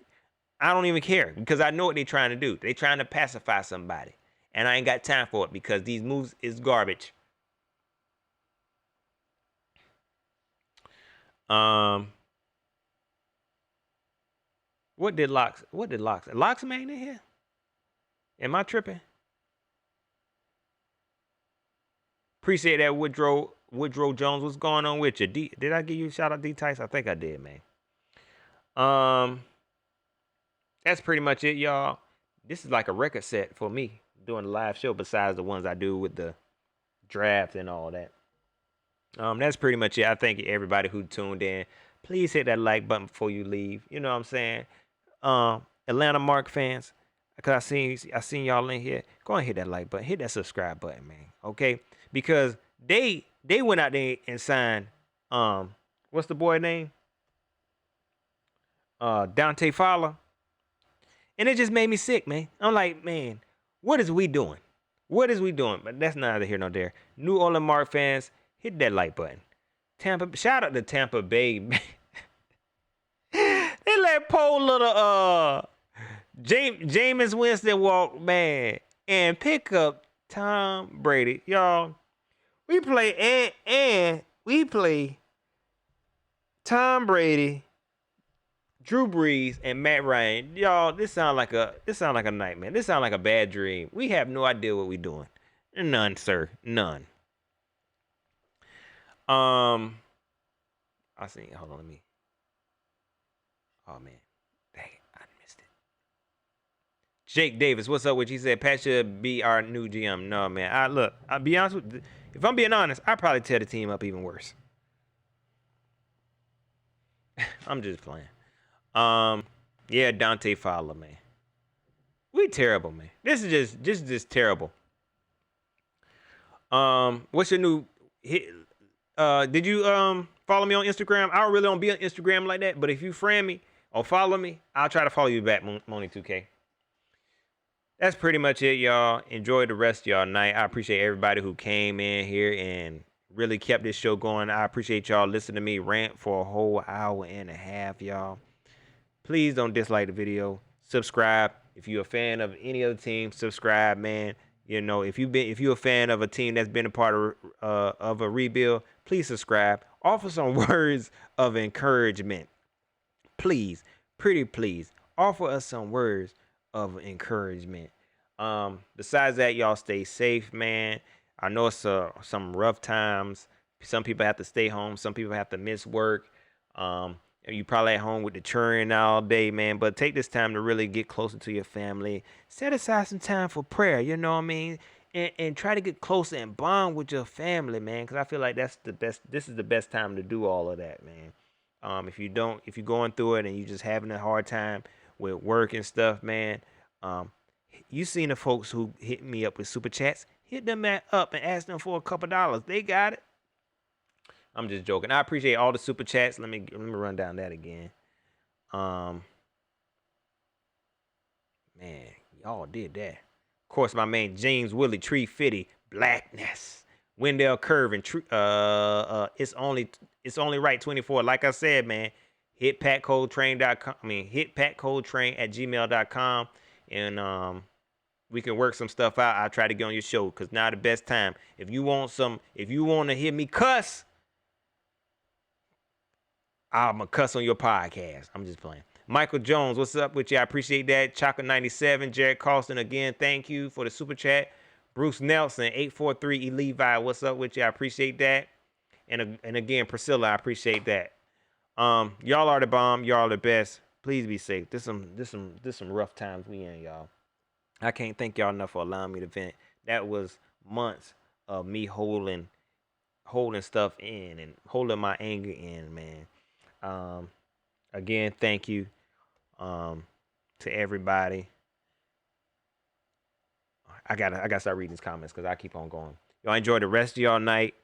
I don't even care because I know what they're trying to do. They're trying to pacify somebody. And I ain't got time for it because these moves is garbage. What did Locks made in here? Am I tripping? Appreciate that, Woodrow Jones. What's going on with you? Did I give you a shout out, D Tice? I think I did, man. That's pretty much it, y'all. This is like a record set for me doing a live show besides the ones I do with the draft and all that. That's pretty much it. I thank everybody who tuned in. Please hit that like button before you leave. You know what I'm saying? Atlanta Mark fans, because I seen y'all in here. Go and hit that like button. Hit that subscribe button, man. Okay? Because they went out there and signed what's the boy name? Dante Fowler. And it just made me sick, man. I'm like, man, what is we doing? What is we doing? But that's neither here nor there. New Orleans Mark fans, hit that like button. Shout out to Tampa Bay. They let poor little Jameis Winston walk, man, and pick up Tom Brady. Y'all, we play and we play Tom Brady, Drew Brees, and Matt Ryan. Y'all, this sound like a nightmare. This sound like a bad dream. We have no idea what we're doing. None, sir. None. I see. Hold on, let me. Oh man, dang, I missed it. Jake Davis, what's up? Which he said Pat should be our new GM. No man, I'll be honest with you. If I'm being honest, I'd probably tear the team up even worse. I'm just playing. Yeah, Dante Fowler, man. We terrible, man. This is just terrible. What's your new hit? Did you follow me on Instagram? I really don't be on Instagram like that, but if you friend me or follow me, I'll try to follow you back, Moni2K. That's pretty much it, y'all. Enjoy the rest of y'all night. I appreciate everybody who came in here and really kept this show going. I appreciate y'all listening to me rant for a whole hour and a half, y'all. Please don't dislike the video. Subscribe. If you're a fan of any other team, subscribe, man. You know, if you're a fan of a team that's been a part of a rebuild, please subscribe. Offer some words of encouragement. Please, pretty please, offer us some words of encouragement. Besides that, y'all stay safe, man. I know it's some rough times. Some people have to stay home. Some people have to miss work. You probably at home with the churn all day, man. But take this time to really get closer to your family. Set aside some time for prayer, you know what I mean? And try to get closer and bond with your family, man. Because I feel like that's the best. This is the best time to do all of that, man. If you're going through it and you're just having a hard time with work and stuff, man. You seen the folks who hit me up with super chats. Hit them up and ask them for a couple dollars. They got it. I'm just joking. I appreciate all the super chats. Let me run down that again. Man, y'all did that. Of course, my man James Willie, Tree Fitty, Blackness, Wendell Curvin, it's only right 24. Like I said, man, hit PatColetrain.com. Hit PatColetrain@gmail.com, and we can work some stuff out. I'll try to get on your show because now the best time. If you want to hear me cuss, I'm going to cuss on your podcast. I'm just playing. Michael Jones, what's up with you? I appreciate that. Chaka97, Jared Carlson, again, thank you for the super chat. Bruce Nelson, 843 Levi, what's up with you? I appreciate that. And again, Priscilla, I appreciate that. Y'all are the bomb. Y'all are the best. Please be safe. This some rough times we in, y'all. I can't thank y'all enough for allowing me to vent. That was months of me holding stuff in and holding my anger in, man. Again, thank you to everybody. I gotta start reading these comments because I keep on going. Y'all enjoy the rest of y'all night.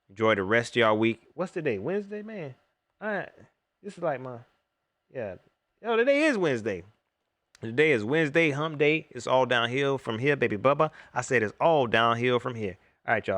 Enjoy the rest of y'all week. What's today? Wednesday, man. This is like my today is Wednesday. Today is Wednesday, hump day. It's all downhill from here, baby Bubba. I said it's all downhill from here. All right, y'all.